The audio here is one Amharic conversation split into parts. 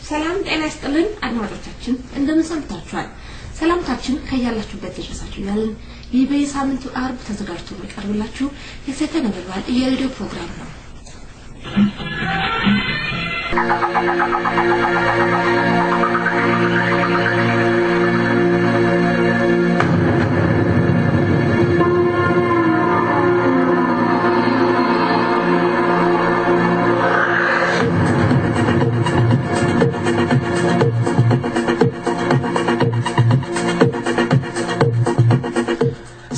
ሰላም ጤና ይስጥልን አድማጮቻችን እንደምን ሰምታችኋል ሰላምታችን ከያላችሁበት ይድረሳችሁ ያለን ይህ በየሳምንቱ አርብ ተዘጋጅቶ የሚቀርብላችሁ የሰይጣን ነበልባል የሬዲዮ ፕሮግራም ነው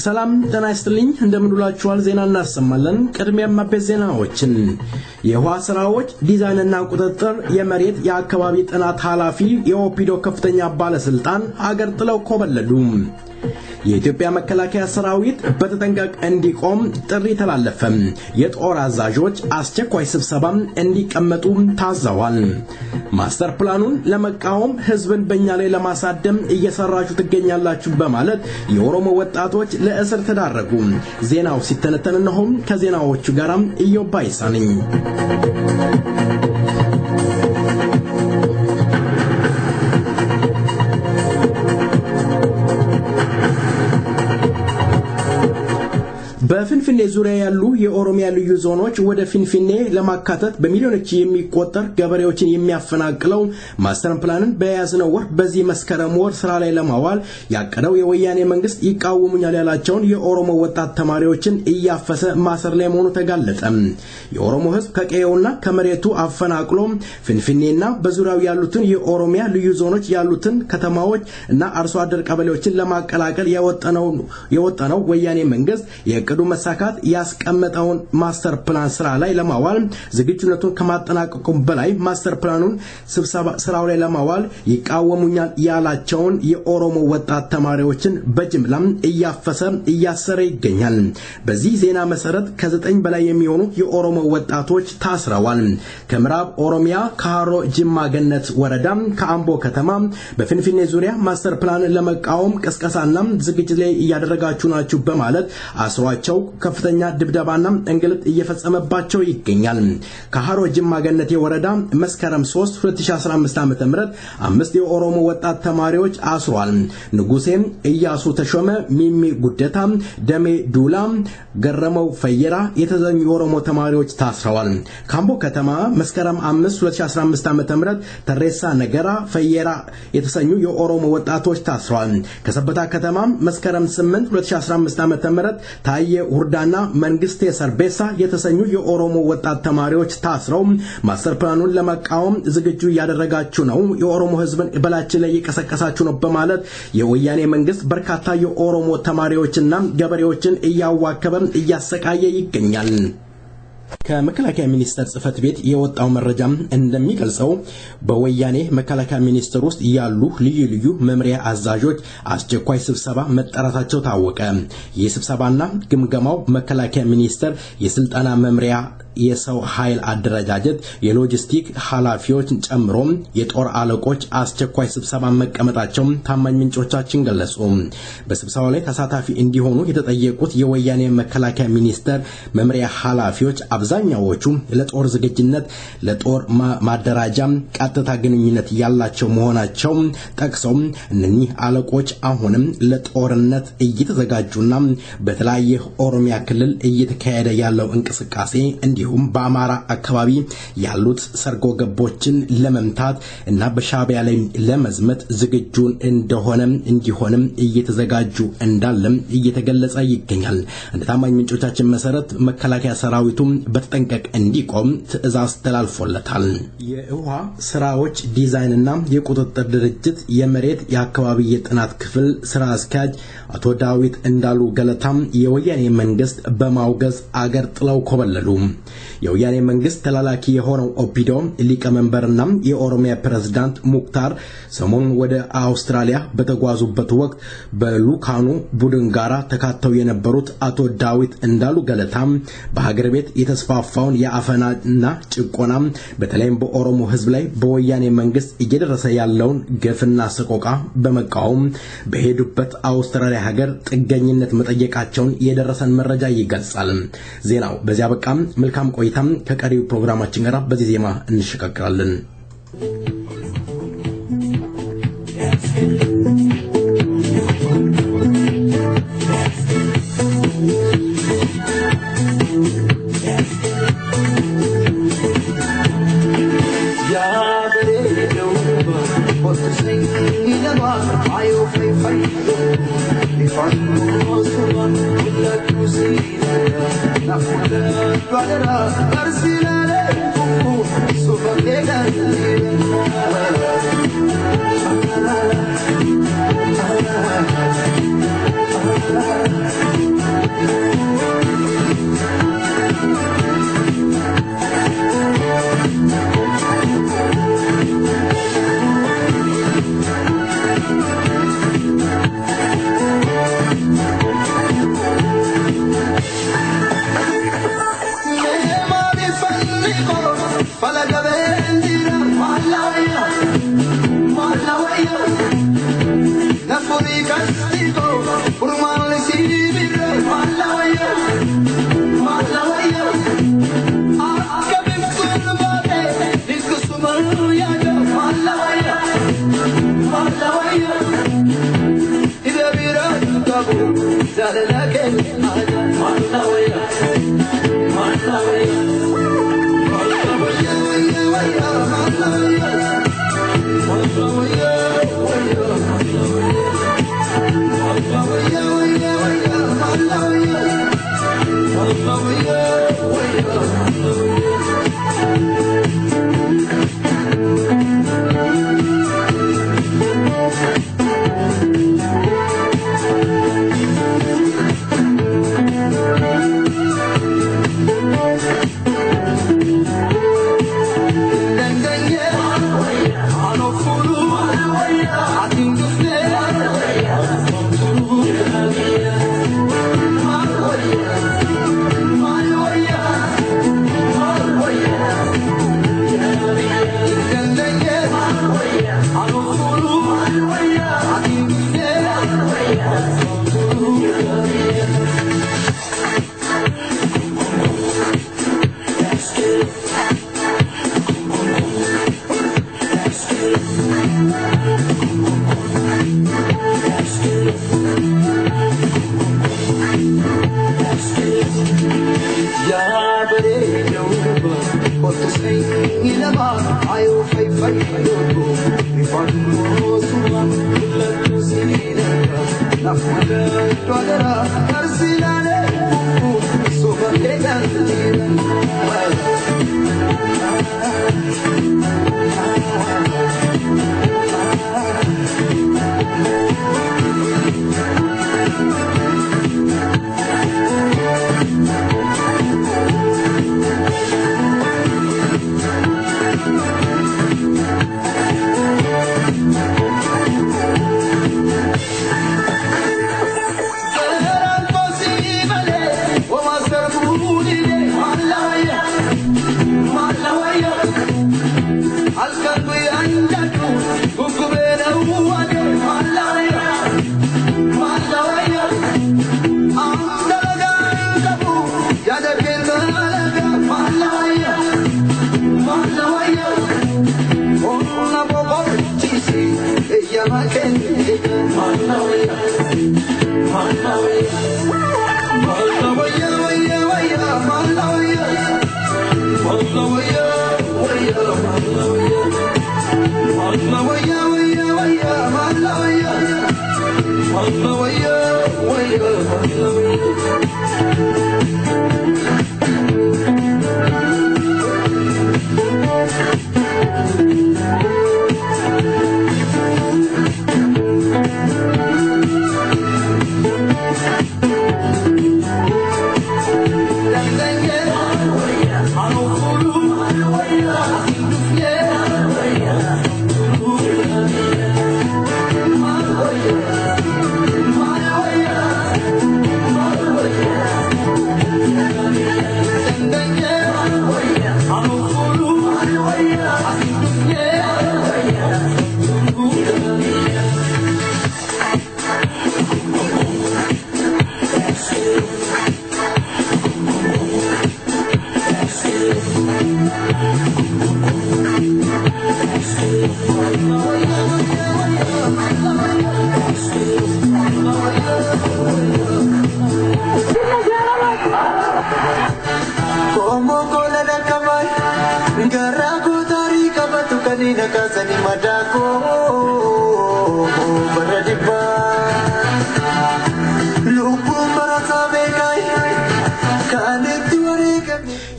ሰላም ጤና ይስጥልኝ እንደምንውላችኋል ዜና እናሰማለን ቅድሚያም አበይት ዜናዎችን የውሃ ስራዎች ዲዛይንና ቁጥጥር የመሬት የአካባቢ ጥናት ኃላፊ የኦፒዶ ከፍተኛ ባለስልጣን አገር ጥለው ኮበለሉ የኢትዮጵያ መከላከያ ሰራዊት በተጠንቀቅ እንዲቆም ጥሪ ተላለፈ የጦር አዛዦች አስቸኳይ ስብሰባ እንዲቀመጡ ታዘዋል ማስተር ፕላኑን ለመቃወም ህዝብን በእኛ ላይ ለማሳደም እየሰራችሁ ትገኛላችሁ በማለት የኦሮሞ ወጣቶች ለእስር ተዳረጉ ዜናው ሲተነተን ነው ከዜናዎቹ ጋራም ኢዮባይሳነኝ በፍንፍኔ ዙሪያ ያሉ የኦሮሚያ ልዩ ዞኖች ወደ ፍንፍኔ ለማካተት በሚሊዮኖች የሚቆጠር ገበሬዎችን የሚያፈናቅለው ማስተር ፕላንን በያዝነው ወር በዚህ መስከረም ወር ስራ ላይ ለማዋል ያቀደው የወያኔ መንግስት ይቃወሙኛል ያላቸውን የኦሮሞ ወጣት ተማሪዎችን እያፈሰ ማሰር ላይ መሆኑ ተጋለጠ የኦሮሞ ህዝብ ከቀየውና ከመሬቱ አፈናቅሎ ፍንፍኔና በዙሪያው ያሉትን የኦሮሚያ ልዩ ዞኖች ያሉትን ከተማዎች እና አርሶ አደር ቀበሌዎችን ለማቀላቀል የወጣነው ወያኔ መንግስት የቀዱ መሳካት ያስቀመጠውን ማስተር ፕላን ስራ ላይ ለማዋል ዝግጁነቱን ከማጠናቀቁ በላይ ማስተር ፕላኑን ስራው ላይ ለማዋል ይቃወሙኛል ያላቸውን የኦሮሞ ወጣት ተማሪዎችን በጅምላም እያፈሰ እያሰረ ይገኛል በዚህ ዜና መሰረት ከ9 በላይ የሚሆኑ የኦሮሞ ወጣቶች ታስረዋል ከምዕራብ ኦሮሚያ ከሃሮ ጅማ ገነት ወረዳ ከአምቦ ከተማ በፍንፍኔ ዙሪያ ማስተር ፕላን ለመቃወም ቅስቀሳና ዝግጅት ላይ ያደረጋችሁ ናችሁ በማለት አስሯቸው ከፍተኛ ድብደባና እንግልት እየፈጸመባቸው ይገኛል ከሃሮ ጅማ ገነት ወረዳ መስከረም 3 2015 ዓ.ም 5 የኦሮሞ ወጣት ተማሪዎች አስሯል ንጉሴም ኢያሱ ተሾመ ሚሚ ጉደታ ደሜ ዱላ ገረመው ፈየራ የተዘኙ የኦሮሞ ተማሪዎች ታስረዋል ካምቦ ከተማ መስከረም 5 2015 ዓ.ም ተሬሳ ነገራ ፈየራ የተሰኙ የኦሮሞ ወጣቶች ታስረዋል ከሰበታ ከተማ መስከረም 8 2015 ዓ.ም ታየ ውርዳና መንግስቴ ሰርቤሳ የተሰኙ የኦሮሞ ወጣት ተማሪዎች ታስረው ማስተር ፕላኑን ለመቃወም ዝግጁ ያደረጋችሁ ነው የኦሮሞ ህዝብን በላችን ላይ እየቀሰቀሳችሁ ነው በማለት የወያኔ መንግስት በርካታ የኦሮሞ ተማሪዎችና ገበሬዎችን እያዋከበ እያሰቃየ ይገኛል ከመከላከያ ሚኒስቴር ጽፈት ቤት የወጣው መረጃ እንደሚገልጸው በወያኔ መከላከያ ሚኒስቴር ውስጥ ያሉ ልዩ መምሪያ አዛዦች አስቸኳይ ስብሰባ መጠራታቸው ታወቀ የስብሰባና ግምገማው መከላከያ ሚኒስቴር የስልጣና መምሪያ የሰው ኃይል አደረጃጀት የሎጂስቲክ ኃላፊዎች ጨምሮ የጦር አለቆች አስቸኳይ ስብሰባ መቀመጣቸው ታማኝ ምንጮቻችን ገለጹ በስብሰባው ላይ ተሳታፊ እንዲሆኑ የተጠየቁት የወያኔ መከላከያ ሚኒስቴር መምሪያ ኃላፊዎች አብዛኛዎቹ ለጦር ዝግጅነት ለጦር ማደራጃ ቀጥታ ግንኙነት ያላቸው መሆናቸው ጠቅሰው እነኚህ አለቆች አሁንም ለጦርነት እየተዘጋጁና በተለያየ ኦሮሚያ ክልል እየተካሄደ ያለው እንቅስቃሴ እንዲሁም በአማራ አካባቢ ያሉት ሰርጎ ገቦችን ለመምታት እና በሻቢያ ላይ ለመዝመት ዝግጁ እንደሆነ እንዲሆንም እየተዘጋጁ እንዳለም እየተገለጸ ይገኛል እንደ ታማኝ ምንጮቻችን መሰረት መከላከያ ሰራዊቱ በተጠንቀቅ እንዲቆም ትዕዛዝ ተላልፎለታል የውሃ ስራዎች ዲዛይንና የቁጥጥር ድርጅት የመሬት የአካባቢ የጥናት ክፍል ስራ አስኪያጅ አቶ ዳዊት እንዳሉ ገለታም የወያኔ መንግስት በማውገዝ አገር ጥለው ኮበለሉ የወያኔ መንግስት ተላላኪ የሆነው ኦፒዶ ሊቀመንበርና የኦሮሚያ ፕሬዝዳንት ሙክታር ሰሞኑን ወደ አውስትራሊያ በተጓዙበት ወቅት በሉካኑ ቡድን ጋራ ተካተው የነበሩት አቶ ዳዊት እንዳሉ ገለታም በሀገር ቤት የተስፋ የተስፋፋውን የአፈናና ጭቆና በተለይም በኦሮሞ ህዝብ ላይ በወያኔ መንግስት እየደረሰ ያለውን ግፍና ሰቆቃ በመቃወም በሄዱበት አውስትራሊያ ሀገር ጥገኝነት መጠየቃቸውን የደረሰን መረጃ ይገልጻል። ዜናው በዚያ በቃም። መልካም ቆይታም ከቀሪው ፕሮግራማችን ጋር በዚህ ዜማ እንሸጋግራለን።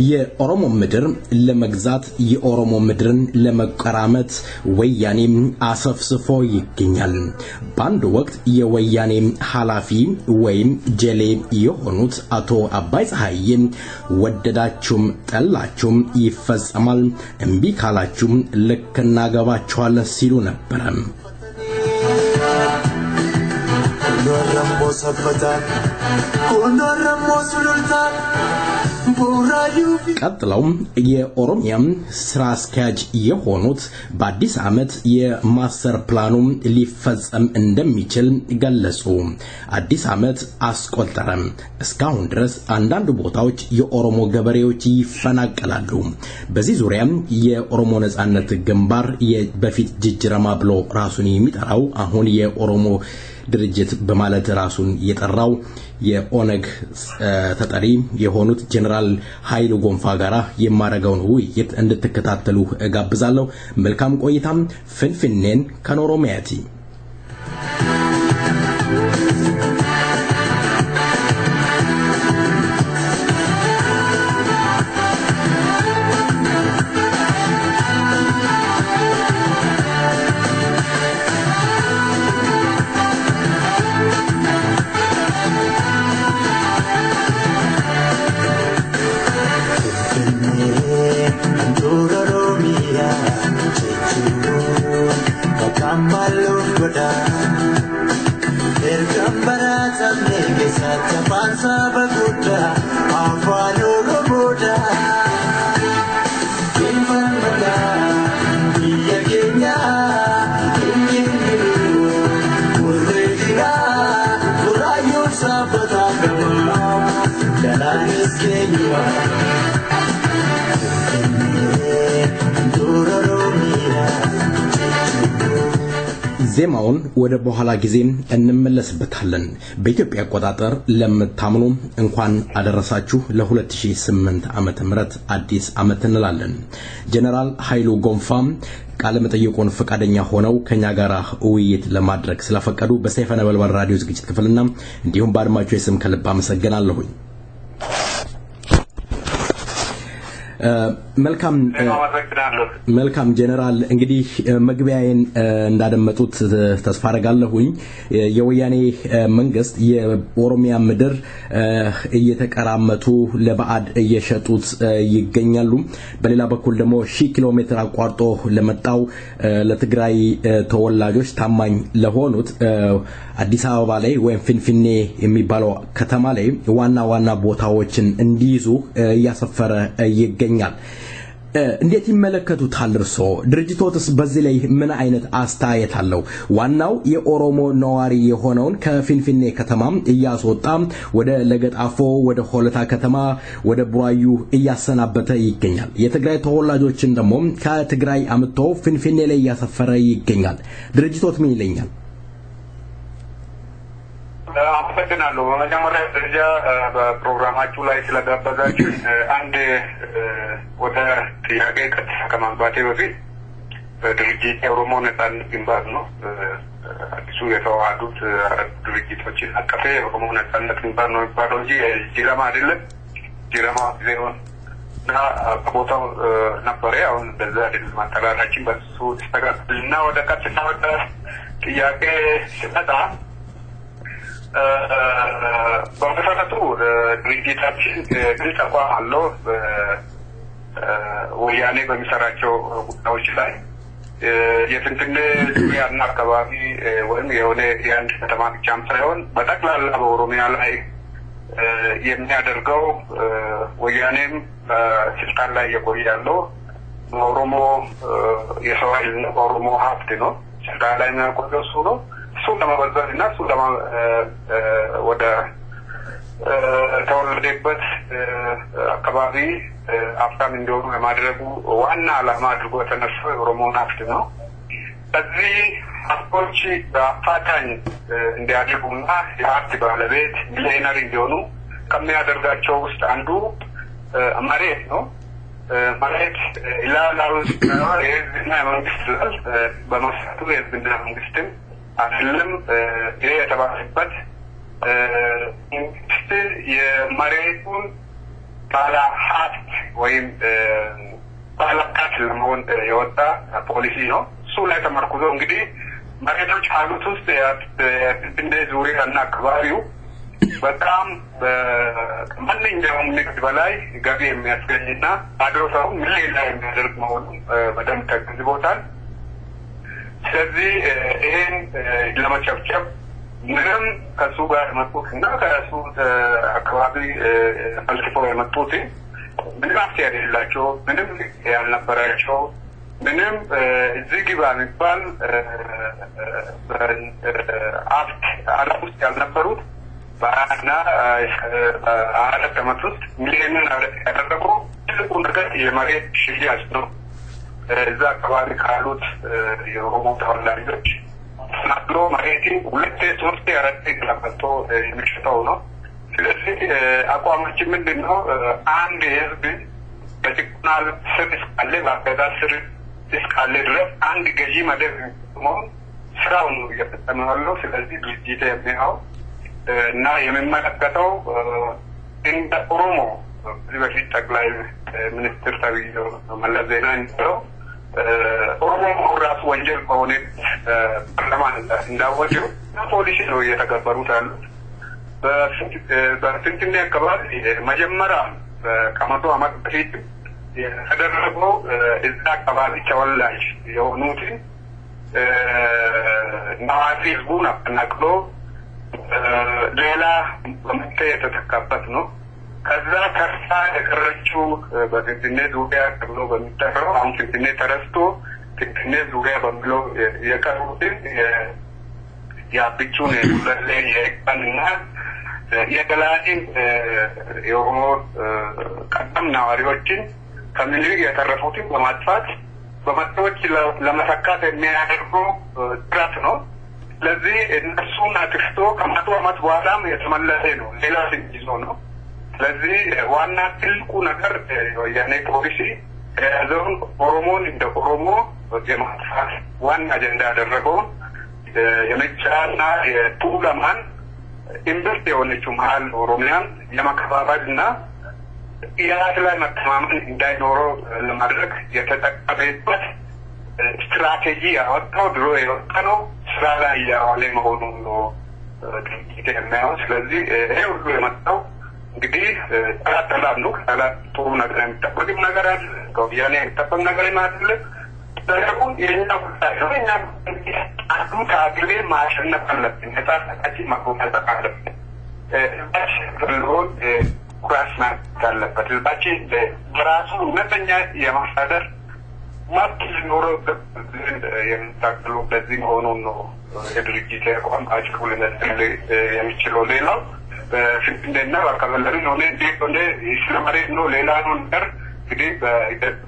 የኦሮሞ ምድር ለመግዛት የኦሮሞ ምድርን ለመቀራመት ወያኔ አሰፍስፎ ይገኛል። በአንድ ወቅት የወያኔ ኃላፊ ወይም ጀሌ የሆኑት አቶ አባይ ፀሐይ ወደዳችሁም ጠላችሁም ይፈጸማል እምቢ ካላችሁም ልክ እናገባችኋለን ሲሉ ነበር። ቀጥለው የኦሮሚያ ስራ አስኪያጅ የሆኑት በአዲስ ዓመት የማስተር ፕላኑ ሊፈጸም እንደሚችል ገለጹ። አዲስ ዓመት አስቆጠረ። እስካሁን ድረስ አንዳንድ ቦታዎች የኦሮሞ ገበሬዎች ይፈናቀላሉ። በዚህ ዙሪያ የኦሮሞ ነጻነት ግንባር በፊት ጅጅረማ ብሎ ራሱን የሚጠራው አሁን የኦሮሞ ድርጅት በማለት ራሱን የጠራው የኦነግ ተጠሪ የሆኑት ጀነራል ኃይሉ ጎንፋ ጋራ የማረጋውን ውይይት እንድትከታተሉ ጋብዛለሁ። መልካም ቆይታም። ፍንፍኔን ከኦሮሚያቲ ዜማውን ወደ በኋላ ጊዜ እንመለስበታለን። በኢትዮጵያ አቆጣጠር ለምታምኑ እንኳን አደረሳችሁ ለ2008 ዓመተ ምህረት አዲስ ዓመት እንላለን። ጀነራል ኃይሉ ጎንፋ ቃለ መጠይቁን ፈቃደኛ ሆነው ከኛ ጋር ውይይት ለማድረግ ስለፈቀዱ በሰይፈ ነበልባል ራዲዮ ዝግጅት ክፍልና እንዲሁም በአድማጮች ስም ከልብ አመሰግናለሁ። መልካም ጀነራል፣ እንግዲህ መግቢያዬን እንዳደመጡት ተስፋ አደርጋለሁኝ። የወያኔ መንግስት የኦሮሚያ ምድር እየተቀራመቱ ለባዕድ እየሸጡት ይገኛሉ። በሌላ በኩል ደግሞ 1000 ኪሎ ሜትር አቋርጦ ለመጣው ለትግራይ ተወላጆች ታማኝ ለሆኑት አዲስ አበባ ላይ ወይም ፍንፍኔ የሚባለው ከተማ ላይ ዋና ቦታዎችን እንዲይዙ ያሰፈረ ይገኛል። እንዴት ይመለከቱታል እርሶ? ድርጅቶትስ በዚህ ላይ ምን አይነት አስተያየት አለው? ዋናው የኦሮሞ ነዋሪ የሆነውን ከፍንፍኔ ከተማ እያስወጣ ወደ ለገጣፎ፣ ወደ ሆለታ ከተማ፣ ወደ ቡራዩ እያሰናበተ ይገኛል። የትግራይ ተወላጆችን ደግሞ ከትግራይ አምጥቶ ፍንፍኔ ላይ እያሰፈረ ይገኛል። ድርጅቶት ምን ይለኛል? አመሰግናለሁ። በመጀመሪያ ደረጃ በፕሮግራማችሁ ላይ ስለጋበዛችሁ አንድ ወደ ጥያቄ ቀጥታ ከማንባቴ በፊት ድርጅት የኦሮሞ ነጻነት ግንባር ነው። አዲሱ የተዋሃዱት ድርጅቶችን አቀፈ የኦሮሞ ነጻነት ግንባር ነው የሚባለው እንጂ ጅረማ አይደለም። ጅረማ ጊዜውን እና ቦታው ነበረ። አሁን በዛ አይደለም አጠራራችን በሱ ተስተካክልና ወደ ቀጥታ ወደ ጥያቄ ሲመጣ በመሰረቱ ድርጅታችን ግልጽ አቋም አለው። ወያኔ በሚሰራቸው ጉዳዮች ላይ የፍንፍኔ ዙሪያና አካባቢ ወይም የሆነ የአንድ ከተማ ብቻም ሳይሆን በጠቅላላ በኦሮሚያ ላይ የሚያደርገው ወያኔም ስልጣን ላይ የቆየ ያለው በኦሮሞ የሰው ኃይል ነው፣ በኦሮሞ ሀብት ነው ስልጣን ላይ የሚያቆየው እሱ ነው። እሱን ለመበዘብና እሱን ወደ ተወለደበት አካባቢ አፍታም እንዲሆኑ የማድረጉ ዋና ዓላማ አድርጎ የተነሳው የኦሮሞን ሀብት ነው። በዚህ ሀብቶች በአፋጣኝ እንዲያድጉና የሀብት ባለቤት ሚሊዮነር እንዲሆኑ ከሚያደርጋቸው ውስጥ አንዱ መሬት ነው። መሬት ኢላላው የህዝብና የመንግስት በመሰረቱ የህዝብና መንግስትም አይደለም። ይሄ የተባለበት መንግስት የመሬቱን ባለ ሀብት ወይም ባለቃት ለመሆን የወጣ ፖሊሲ ነው። እሱ ላይ ተመርኩዞ እንግዲህ መሬቶች አሉት ውስጥ እንደ ዙሪያና አካባቢው በጣም በማንኛውም ንግድ በላይ ገቢ የሚያስገኝና አድሮታው ሌላ የሚያደርግ መሆኑን በደንብ ተገንዝቦታል። ስለዚህ ይሄን ለመጨፍጨፍ ምንም ከሱ ጋር መጥቶና ከሱ አካባቢ ፈልስፈው የመጡት ምንም አፍያድ የሌላቸው ምንም ያልነበራቸው ምንም እዚህ ግባ የሚባል አረብ ውስጥ ያልነበሩት ባና አረብ ተመትሩት ሚሊዮንን ያደረጉ ትልቁ ነገር የመሬት ሽያጭ ነው። እዛ አካባቢ ካሉት የኦሮሞ ተወላጆች ናብሎ መሬትን 2-3-4 ገለበጦ የሚሸጠው ነው። ስለዚህ አቋማችን ምንድነው? አንድ የህዝብ በጭቆና ስር እስካለ በአገዛዝ ስር እስካለ ድረስ አንድ ገዢ መደብ ነው ስራውን እየፈጸመ ያለው። ስለዚህ ድርጅት የሚያው እና የሚመለከተው እንደ ኦሮሞ በዚህ በፊት ጠቅላይ ሚኒስትር ተብዬው መለስ ዜናዊ እንደው ኦሮሞ ራሱ ወንጀል ከሆነ ፓርላማን እንዳወጀው ፖሊሲ ነው እየተገበሩት ያሉት። በፊንፊኔ አካባቢ መጀመሪያ ከመቶ ዓመት በፊት የተደረገው እዛ አካባቢ ተወላጅ የሆኑትን ነዋሪ ህዝቡን አፈናቅሎ ሌላ በመጤ የተተካበት ነው። ከዛ ተርሳ የቀረችው በፊንፊኔ ዙሪያ ተብሎ በሚጠራው አሁን ፊንፊኔ ተረስቶ ፊንፊኔ ዙሪያ በሚለው የቀሩትን የአብቹን የዱለሌ የቀንና የገላኢን የኦሮሞ ቀደም ነዋሪዎችን ከምኒልክ የተረፉትን በማጥፋት በመጤዎች ለመተካት የሚያደርገው ጥረት ነው። ስለዚህ እነሱን አጥፍቶ ከመቶ ዓመት በኋላም የተመለሰ ነው። ሌላ ሲይዞ ነው። ስለዚህ ዋና ትልቁ ነገር የኔ ፖሊሲ የያዘውን ኦሮሞን እንደ ኦሮሞ የማጥፋት ዋና አጀንዳ ያደረገውን የመጫና የቱለማን ኢንቨስት የሆነችው መሀል ኦሮሚያን የመከፋፈልና የራስ ላይ መተማመን እንዳይኖረው ለማድረግ የተጠቀመበት ስትራቴጂ ያወጣው ድሮ የወጣ ነው። ስራ ላይ ያዋለ መሆኑን ነው ድርጅት የሚያየው። ስለዚህ ይሄ ሁሉ የመጣው እንግዲህ ጠላት ነው። ጠላት ጥሩ ነገር የሚጠበቅም ነገር አለ፣ ከወያኔ የሚጠበቅ ነገር አለ። ስለዚህ የኛ ጉዳይ ነው። እኛ አንዱ ከአግሌ ማሸነፍ አለብን። ነጻነታችን ማቆየት አለብን። እባሽ ፍልጎን ኩራስ ማለት አለበት። ህዝባችን በራሱ እውነተኛ የማስተዳደር መብት ሊኖረው የሚታገሉ በዚህ መሆኑን ነው የድርጅት አቋም አጭሩ ልመስል የሚችለው። ሌላው በፊንፊኔና በአካባቢ ነው እንደ ስለመሬት ነው ሌላ ነው ነገር እንግዲህ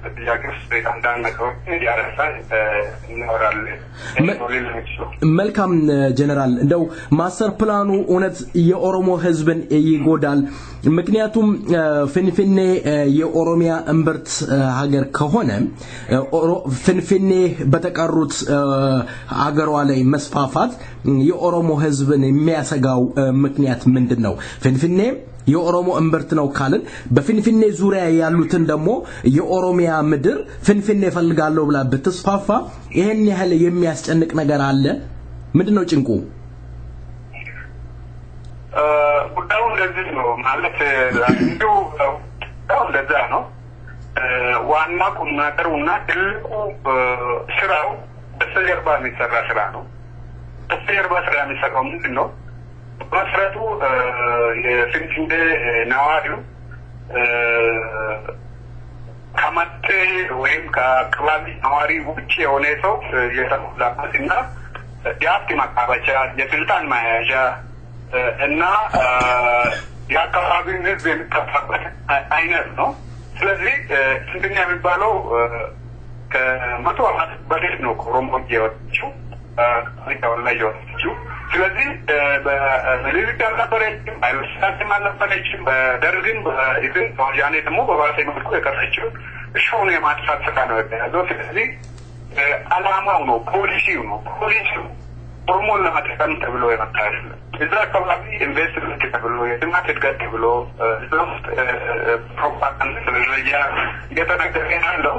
በጥያቄ ውስጥ አንዳንድ ነገሮች ያረሳል እናወራለን። መልካም ጀነራል፣ እንደው ማስተር ፕላኑ እውነት የኦሮሞ ህዝብን ይጎዳል? ምክንያቱም ፍንፍኔ የኦሮሚያ እምብርት ሀገር ከሆነ ፍንፍኔ በተቀሩት ሀገሯ ላይ መስፋፋት የኦሮሞ ህዝብን የሚያሰጋው ምክንያት ምንድነው? ፍንፍኔ የኦሮሞ እምብርት ነው ካልን በፍንፍኔ ዙሪያ ያሉትን ደግሞ የኦሮሚያ ምድር ፍንፍኔ ፈልጋለሁ ብላ ብትስፋፋ ይሄን ያህል የሚያስጨንቅ ነገር አለ? ምንድነው ጭንቁ? ጉዳዩ እንደዚህ ነው ማለት አንዱ እንደዛ ነው። ዋና ቁም ነገሩና ትልቁ ስራው በስተጀርባ የሚሰራ ስራ ነው። በስተጀርባ ስራ የሚሰራው ምንድን ነው? በመሰረቱ የፊንፊኔ ነዋሪው ከመጤ ወይም ከአካባቢ ነዋሪ ውጭ የሆነ ሰው የተሞላበትና የሀብት ማካበቻ የስልጣን መያዣ እና የአካባቢውን ህዝብ የሚከፋበት አይነት ነው። ስለዚህ ፍንፍኔ የሚባለው ከመቶ ዓመት በፊት ነው ከኦሮሞ የወጣችው አሪካውን ላይ የወጣችው። ስለዚህ በሚሊክ አልነበረችም፣ ኃይለሥላሴም አልነበረችም፣ በደርግም በኢቭን በወያኔ ደግሞ በባሰ መልኩ የቀረችው እሱን የማጥፋት ስራ ነው የተያዘው። ስለዚህ አላማው ነው፣ ፖሊሲው ነው። ፖሊሲው ኦሮሞን ለማጥቃት ተብሎ የመጣ አይደለም። እዛ አካባቢ ኢንቨስትመንት ተብሎ የልማት እድገት ተብሎ ፕሮፓጋንዳ ስለያ እየተነገረ ያለው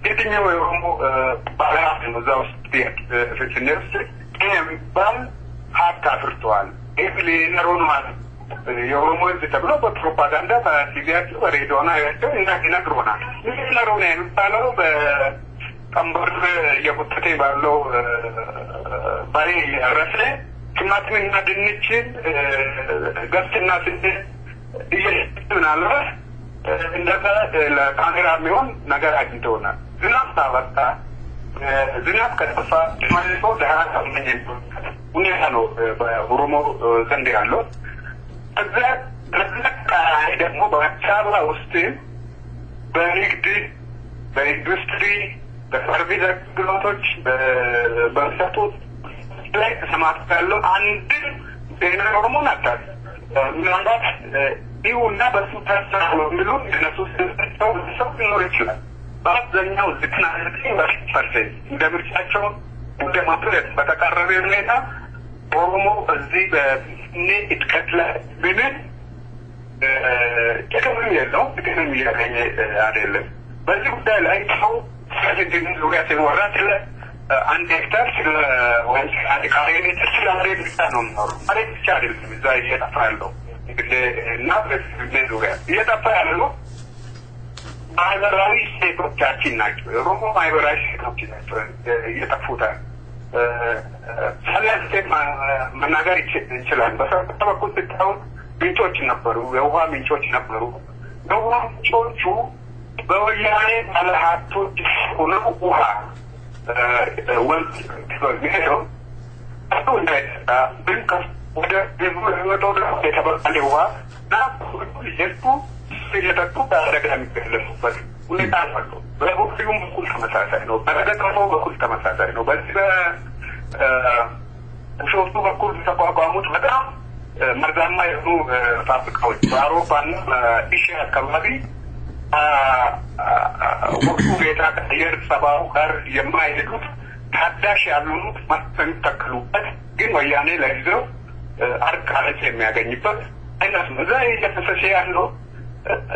የትኛው የኦሮሞ ባለሀብት ነው እዛ ውስጥ ፍትነ ውስጥ የሚባል ሀብት አፍርተዋል። ኤፍሌነሮን ማለት የኦሮሞ ህዝብ ተብሎ በፕሮፓጋንዳ በቲቪያቸው በሬዲዮና ያቸው ይነግሩናል። ኤፍሌነሮን የሚባለው በቀንበር የቁጥቴ ባለው ባይ ረፈ ቲማቲምና ድንችን ገብስና ስንዴ ይየናል እንደዛ ለካሜራ የሚሆን ነገር አግኝተውናል። ዝናብ ታበቃ ዝናብ ከጠፋ ተመልሶ ደሃ ሁኔታ ነው በኦሮሞ ዘንድ ያለው። እዛ ደግሞ በአዲስ አበባ ውስጥ በንግድ በኢንዱስትሪ በሰርቪስ አገልግሎቶች በሰጡት ላይ ተሰማርተው ያለው አንድ ዜና ኦሮሞ ናቸው። ምናልባት ይሁንና በሱ ተሰራው የሚሉ እነሱ ሰው ሊኖር ይችላል። በአብዛኛው 99% እንደ ምርጫቸው እንደ ማፕረት በተቃረበ ሁኔታ ኦሮሞ እዚህ በኔ እድገት ላይ ምን ጥቅም የለው ጥቅም ያገኘ አይደለም። በዚህ ጉዳይ ላይ ሰው ስለዚህ ዙሪያ ሲወራ ስለ አንድ ሄክታር ስለ ወይም አንድ ካሬ ሜትር ስለ መሬት ብቻ ነው የሚኖረው። መሬት ብቻ አይደለም እዛ እየጠፋ ያለው እንግዲህ እና በዚህ ዙሪያ እየጠፋ ያለው ማህበራዊ ሴቶቻችን ናቸው። የኦሮሞ ማህበራዊ ሴቶች ናቸው እየጠፉታል። ስለዚህ መናገር እንችላለን። በሰፊ በኩል ስታዩ ምንጮች ነበሩ፣ የውሃ ምንጮች ነበሩ። የውሃ ምንጮቹ በወያኔ ባለሀብቶች ሆነው ውሃ ወንዝ ሄደው አቶ እንዳይጠጣ ግን ወደ ህዝቡ የተበቀለ ውሃ እና የህዝቡ እየጠጡ በአደጋ የሚገለጹበት ሁኔታ አለው። በሁሉም በኩል ተመሳሳይ ነው። በረገጠሞ በኩል ተመሳሳይ ነው። በዚህ በሾፍቱ በኩል ተቋቋሙት በጣም መርዛማ የሆኑ ፋብሪካዎች በአውሮፓና በኤሽያ አካባቢ ወቅቱ ሁኔታ ከአየር ጸባዩ ጋር የማይሄዱት ታዳሽ ያልሆኑት የሚተክሉበት ግን ወያኔ ለጊዜው አርቃለች የሚያገኝበት አይነት ነው። እዛ እየተፈሰሰ ያለው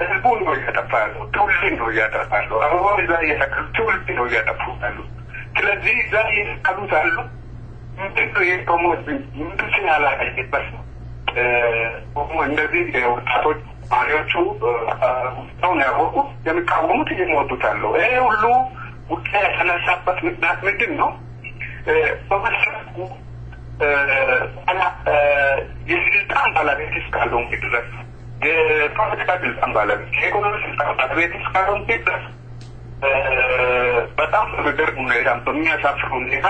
ህዝቡ ነው እያጠፋ ያለው፣ ትውልድ ነው እያጠፋ ያለው። አበባ እዛ እየተከሉ ትውልድ ነው እያጠፉ ያሉት። ስለዚህ እዛ እየተከሉት ያሉ ምንድነው የኦሮሞ ምንድን ያላገኝበት ነው። እንደዚህ ወጣቶች ማሪዎቹ ነው ያወቁ የሚቃወሙት እየሞቱት ያለው። ይሄ ሁሉ ጉዳይ የተነሳበት ምክንያት ምንድን ነው? በመሰረቱ የስልጣን ባለቤት እስካለው ድረስ የፖለቲካ ስልጣን ባለቤት የኢኮኖሚ ስልጣን ባለቤት እስካለው ድረስ በጣም በሚገርም ሁኔታ በሚያሳፍር ሁኔታ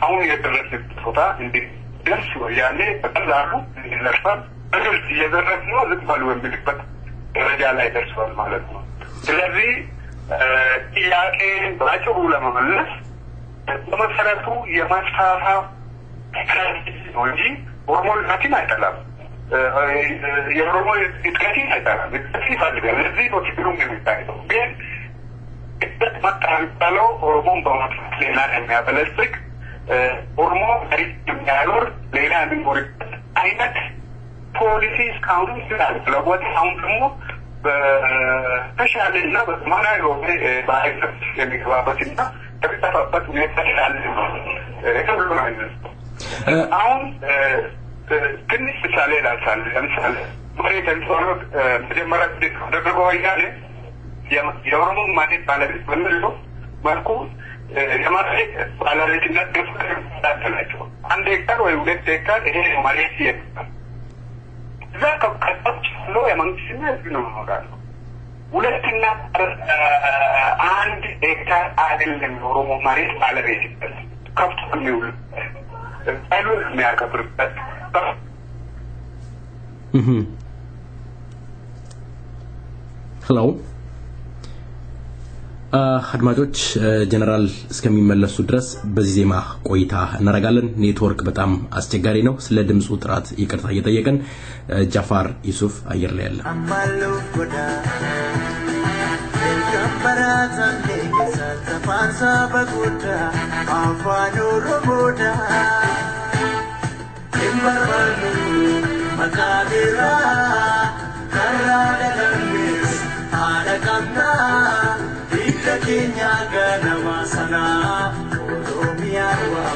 አሁን የደረሰበት ቦታ እንዲደርስ ወያኔ በቀላሉ እንዲዘርፋል በግልጽ እየዘረፍ ነው ዝም በሉ የሚልበት ደረጃ ላይ ደርሷል ማለት ነው። ስለዚህ ጥያቄ ባጭሩ ለመመለስ በመሰረቱ የማስፋፋ ነው እንጂ ኦሮሞ ልማትን አይጠላም። የኦሮሞ እድገትን አይጠላም። እድገት ይፈልጋል። ለዚህ ነው ችግሩም የሚታየው። ግን እድገት መጣ የሚባለው ኦሮሞን በማጥፋት ሌላ የሚያበለጽግ ኦሮሞ መሬት የሚያኖር ሌላ የሚኖርበት አይነት ፖሊሲ እስካሁንም ስላልተለወጠ አሁን ደግሞ በተሻለና በዘመናዊ የሆነ በአይነት የሚገባበትና የሚጠፋበት ሁኔታ ስላለ ነው። ሁሉ አይነት አሁን ትንሽ ምሳሌ ላንሳል። ለምሳሌ መሬት የሚሆነው መጀመሪያ ደረገው ወያኔ የኦሮሞ መሬት ባለቤት በሚለው መልኩ የመሬት ባለቤትነት ድፍር ናቸው። 1 ሄክታር ወይ 2 ሄክታር ይሄ መሬት ይባላል። እዛ ከቀጣች ነው የመንግስትና ህዝብ ነው ማለት 2 እና 1 ሄክታር አይደለም የኦሮሞ መሬት ባለቤት ከብት የሚውል አይሉ የሚያከብርበት ሄሎ አድማጮች ጀነራል እስከሚመለሱ ድረስ በዚህ ዜማ ቆይታ እናረጋለን። ኔትወርክ በጣም አስቸጋሪ ነው። ስለ ድምጹ ጥራት ይቅርታ እየጠየቀን ጃፋር ዩሱፍ አየር ላይ ያለ barbanu makabira karada damis ada kamna illa kenya gana masana oromia wa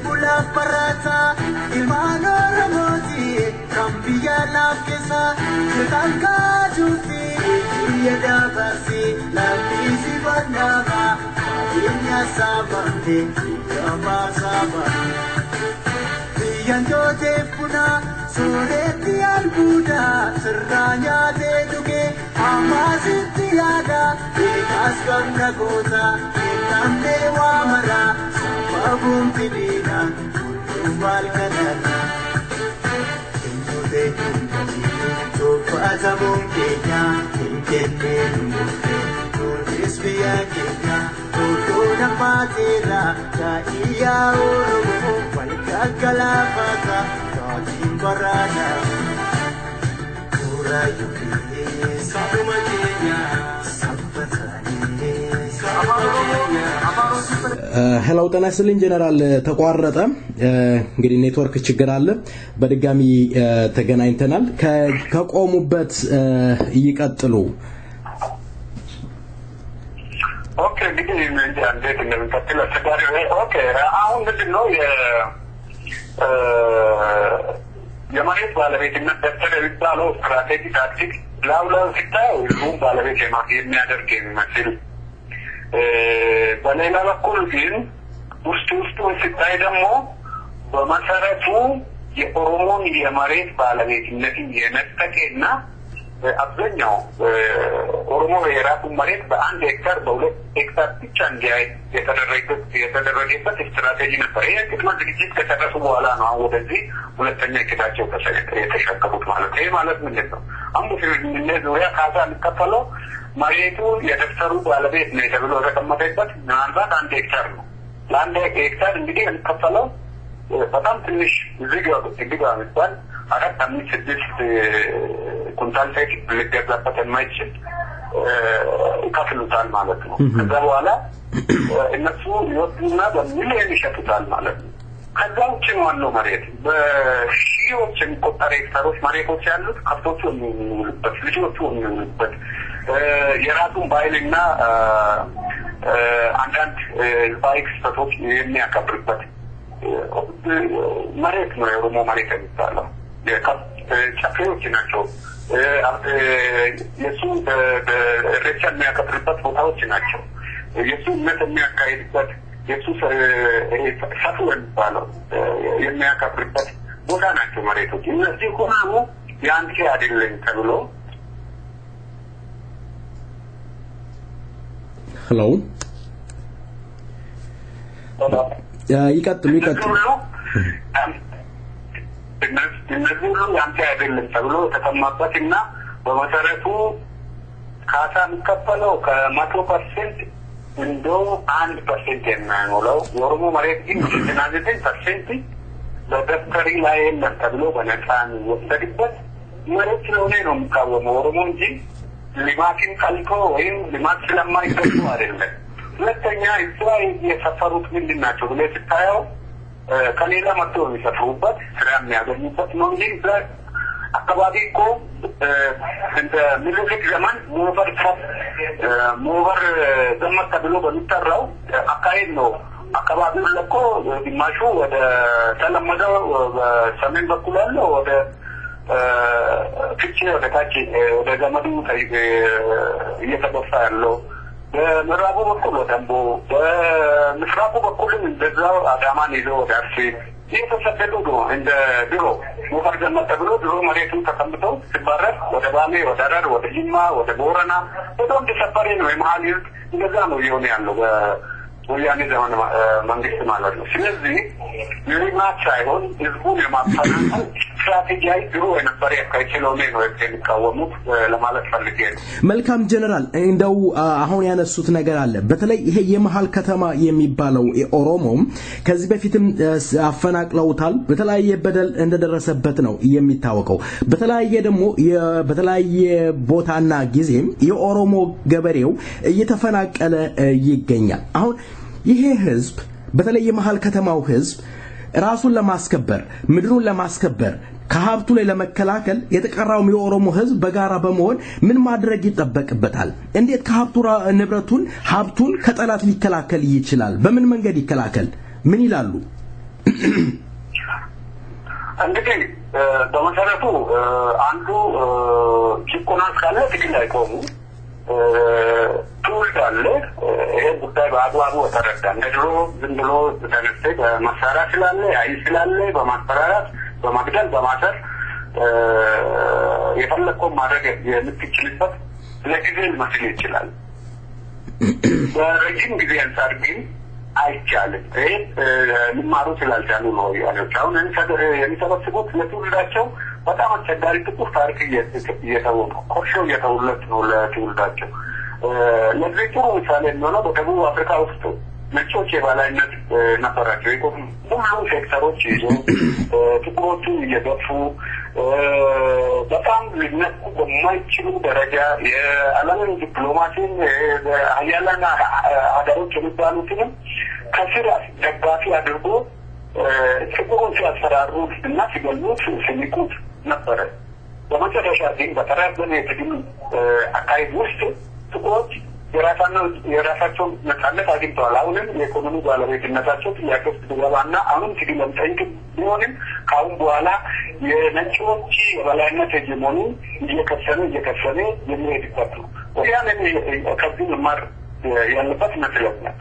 Bula parata ilmano ramoti cambia la chiesa tanka jufi yada basi la bisi banama inya sabande kama saba yanjo de puna sureti albuda serranya de duke amazitiada ikaskanna goza namne wamara sabum pidina umbal kanana injude to fazabum kenya kenne turbiya kenya to napatira ka iya uru walkala fata timbarana pura yuki sabuma kenya ሄሎ ተናስልኝ ጀነራል ተቋረጠ እንግዲህ ኔትወርክ ችግር አለ በድጋሚ ተገናኝተናል ከቆሙበት ይቀጥሉ ኦኬ እንግዲህ እንዴት እንደምንቀጥል አስቸጋሪ ኦኬ አሁን ምንድነው የመሬት ባለቤትነት ደብተር የሚባለው ስትራቴጂ ታክቲክ ላውላው ሲታየው ሁሉም ባለቤት የሚያደርግ የሚመስል በሌላ በኩል ግን ውስጡ ሲታይ ደግሞ በመሰረቱ የኦሮሞን የመሬት ባለቤትነትን የነጠቀና አብዛኛው ኦሮሞ የራሱን መሬት በአንድ ሄክታር በሁለት ሄክታር ብቻ እንዲያይ የተደረገበት ስትራቴጂ ነበር። ይሄ ቅድመ ዝግጅት ከጨረሱ በኋላ ነው ወደዚህ ሁለተኛ እቅዳቸው የተሸከሙት ማለት ነው። ይሄ ማለት ምንድን ነው? አሁን በፊት ዙሪያ ካሳ የሚከፈለው መሬቱ የደብተሩ ባለቤት ነው ተብሎ የተቀመጠበት ምናልባት አንድ ሄክታር ነው። ለአንድ ሄክታር እንግዲህ የሚከፈለው በጣም ትንሽ ዝግ የሚባል 4-5-6 ኩንታል ሴት ሊገዛበት የማይችል ይከፍሉታል ማለት ነው። ከዛ በኋላ እነሱ ይወጡና በሚሊዮን ይሸጡታል ማለት ነው። ከዛ ውጭ ነው መሬት በሺዎች የሚቆጠሩ ሄክታሮች መሬቶች ያሉት ከብቶቹ የሚውሉበት ልጆቹ የሚውሉበት የራሱን ባይልና አንዳንድ ባይክ ስቶች የሚያከብርበት መሬት ነው የኦሮሞ መሬት የሚባለው። ጨፌዎች ናቸው የሱ ሬቻ የሚያከብርበት ቦታዎች ናቸው። የሱ እምነት የሚያካሂድበት የሱ ሰቱ የሚባለው የሚያከብርበት ቦታ ናቸው መሬቶች። እነዚህ ሆኖ የአንድ አይደለም ተብሎ ሄሎ ይቀጥሉ እነዚህ ሁሉ ያንተ አይደለም ተብሎ ተቀማበትና በመሰረቱ ካሳ የሚከፈለው ከ100% እንደው 1% የማይሞላው የኦሮሞ መሬት ግን 99% በደብተሪ ላይ የለም ተብሎ በነፃ የሚወሰድበት መሬት ስለሆነ ነው የሚቃወመው ኦሮሞ እንጂ ልማትን ቀልቶ ወይም ልማት ስለማይገቡ አይደለም። ሁለተኛ እዛ የሰፈሩት ምንድን ናቸው ብለህ ስታየው ከሌላ መጥቶ የሚሰፍሩበት ስራ የሚያገኙበት ነው እንጂ አካባቢ እኮ እንደ ምኒልክ ዘመን ሞበር ዘመን ተብሎ በሚጠራው አካሄድ ነው አካባቢው ለቆ ግማሹ ወደ ተለመደው በሰሜን በኩል ያለው ወደ ፍቼ ወደ ታች ወደ ገመዱ እየተበሳ ያለው በምዕራቡ በኩል ወደ አምቦ በምስራቁ በኩልም እንደዛው አዳማን ይዞ ወደ አርሲ የተሰደዱ ነው። እንደ ድሮ ሞፈር ዘመን ተብሎ ድሮ መሬቱን ተቀምጠው ሲባረር ወደ ባሌ ወደ ሐረር ወደ ጅማ ወደ ቦረና ወደ ሰፈሬ ነው የመሀል እንደዛ ነው የሆነ ያለው ወያኔ ዘመን መንግስት ማለት ነው። ስለዚህ ልማት ሳይሆን ህዝቡን የማፈናቀል ስትራቴጂያዊ ድሮ የነበረ ከችሎሜ ነው የሚቃወሙት ለማለት ፈልጌ ነው። መልካም ጀነራል፣ እንደው አሁን ያነሱት ነገር አለ። በተለይ ይሄ የመሃል ከተማ የሚባለው ኦሮሞም ከዚህ በፊትም አፈናቅለውታል። በተለያየ በደል እንደደረሰበት ነው የሚታወቀው። በተለያየ ቦታና ጊዜም የኦሮሞ ገበሬው እየተፈናቀለ ይገኛል። አሁን ይሄ ህዝብ በተለይ የመሃል ከተማው ህዝብ ራሱን ለማስከበር ምድሩን ለማስከበር ከሀብቱ ላይ ለመከላከል የተቀራው የኦሮሞ ህዝብ በጋራ በመሆን ምን ማድረግ ይጠበቅበታል? እንዴት ከሀብቱ ንብረቱን ሀብቱን ከጠላት ሊከላከል ይችላል? በምን መንገድ ይከላከል? ምን ይላሉ? እንግዲህ በመሰረቱ አንዱ ጭቆና ካለ ትግል አይቆሙ ትውልድ አለ። ይሄ ጉዳይ በአግባቡ ተረዳ። እንደድሮ ዝም ብሎ ተነስተ በመሳሪያ ስላለ አይ ስላለ በማስፈራራት በመግደል በማሰር የፈለከው ማድረግ የምትችልበት ለጊዜ ሊመስል ይችላል። በረጅም ጊዜ አንጻር ግን አይቻልም። ይሄ ልማሩ ስላልቻሉ ነው ያለው። አሁን የሚሰበስቡት ለትውልዳቸው በጣም አስቸጋሪ ጥቁር ታሪክ እየተው ነው። ኮርሾ እየተውለት ነው ለትውልዳቸው። ለዚህ ጥሩ ምሳሌ የሚሆነው በደቡብ አፍሪካ ውስጥ ነጮች የበላይነት ነበራቸው። ሁሉም ሴክተሮች ይዞ ጥቁሮቹ እየገፉ በጣም ሊነኩ በማይችሉ ደረጃ የዓለምን ዲፕሎማሲን ሀያላን ሀገሮች የሚባሉትንም ከስር ደጋፊ አድርጎ ጥቁሩን ሲያስፈራሩት እና ሲገሉት ሲንቁት ነበረ። በመጨረሻ ግን በተራዘመ የትግል አካሄድ ውስጥ ጥቁሮች የራሳቸውን ነጻነት አግኝተዋል። አሁንም የኢኮኖሚ ባለቤትነታቸው ጥያቄ ውስጥ ቢገባና አሁንም ትግል ለምጠይቅ ቢሆንም ከአሁን በኋላ የነጮች የበላይነት ሄጀሞኒ እየከሰነ የሚሄድበት ነው። ወያኔ ከዚህ መማር ያለበት ይመስለኛል።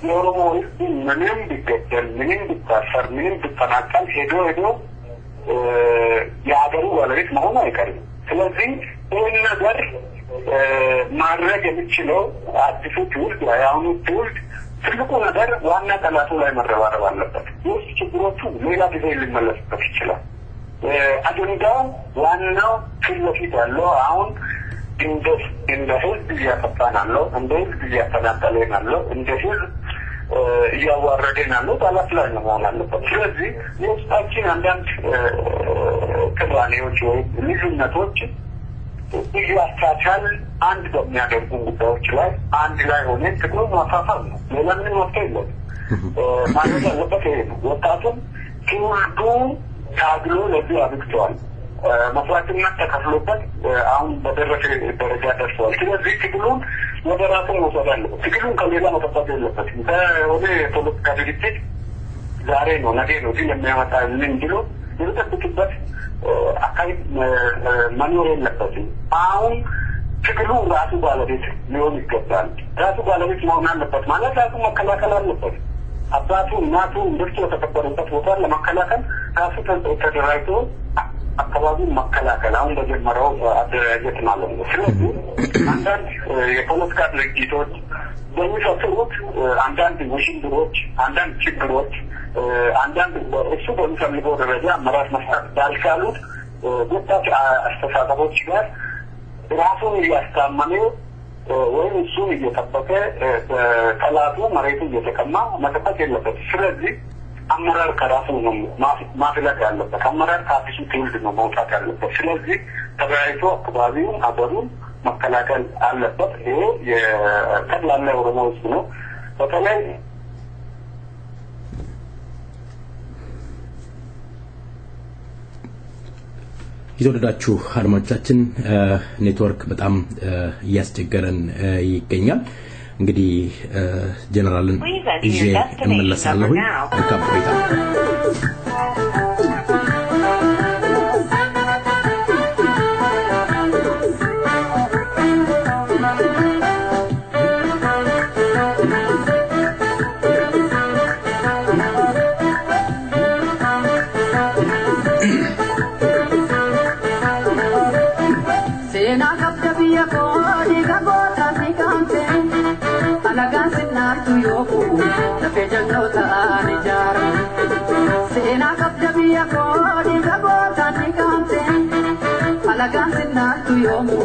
የኦሮሞ ህዝብ ምንም ቢገደል ምንም ቢታሰር ምንም ቢፈናቀል ሄዶ የሀገሩ ባለቤት መሆኑ አይቀርም። ስለዚህ ይህን ነገር ማድረግ የሚችለው አዲሱ ትውልድ የአሁኑ ትውልድ ትልቁ ነገር ዋና ጠላቱ ላይ መረባረብ አለበት። ውስጥ ችግሮቹ ሌላ ጊዜ ሊመለስበት ይችላል። አጀንዳው ዋናው ፊት ለፊት ያለው አሁን እንደ ህዝብ እያጠፋን አለው፣ እንደ ህዝብ እያፈናቀለን አለው፣ እንደ ህዝብ እያዋረደን አለው ጠላት ላይ መሆን አለበት። ስለዚህ የውስጣችን አንዳንድ ቅራኔዎች ወይም ልዩነቶች እያቻቻል አንድ በሚያደርጉ ጉዳዮች ላይ አንድ ላይ ሆነን ትግሉን ማፋፋም ነው። ሌላ ምንም መፍትሄ የለም። ማድረግ ያለበት ይሄ ነው። ወጣቱም ትውልዱ ታግሎ ለዚህ አብቅተዋል። መስዋዕትነት ተከፍሎበት አሁን በደረሰ ደረጃ ደርሰዋል። ስለዚህ ትግሉን ወደ ራሱ መውሰድ አለበት። ትግሉን ከሌላ መጠበቅ የለበትም። ከሆነ የፖለቲካ ድርጅት ዛሬ ነው ነገ ነው ሲል የሚያመጣ ምን ብሎ የሚጠብቅበት አካባቢ መኖር የለበትም። አሁን ትግሉ ራሱ ባለቤት ሊሆን ይገባል። ራሱ ባለቤት መሆን አለበት ማለት ራሱ መከላከል አለበት። አባቱ እናቱ እንደርሱ የተከበሩበት ቦታ ለመከላከል ራሱ ተደራጅቶ አካባቢውን መከላከል አሁን በጀመረው አደረጃጀት ማለት ነው። ስለዚህ አንዳንድ የፖለቲካ ድርጅቶች በሚፈጥሩት አንዳንድ ውሽንብሮች፣ አንዳንድ ችግሮች፣ አንዳንድ እሱ በሚፈልገው ደረጃ አመራር መስጠት ባልቻሉት ወጣት አስተሳሰቦች ጋር ራሱን እያስታመነ ወይም እሱን እየጠበቀ ጠላቱ መሬቱ እየተቀማ መጠበቅ የለበት። ስለዚህ አመራር ከራሱ ነው ማፍለቅ ያለበት። አመራር ከአዲሱ ትውልድ ነው መውጣት ያለበት። ስለዚህ ተበራይቶ አካባቢውን አገሩን መከላከል አለበት። ይሄ የጠቅላላ ኦሮሞ ህዝብ ነው። በተለይ የተወደዳችሁ አድማጮቻችን ኔትወርክ በጣም እያስቸገረን ይገኛል። እንግዲህ ጀነራልን ይዤ እመለሳለሁ። መልካም ቆይታ። Sena kapta biya ko ni ga go ta ni kamte alagan sinna yomu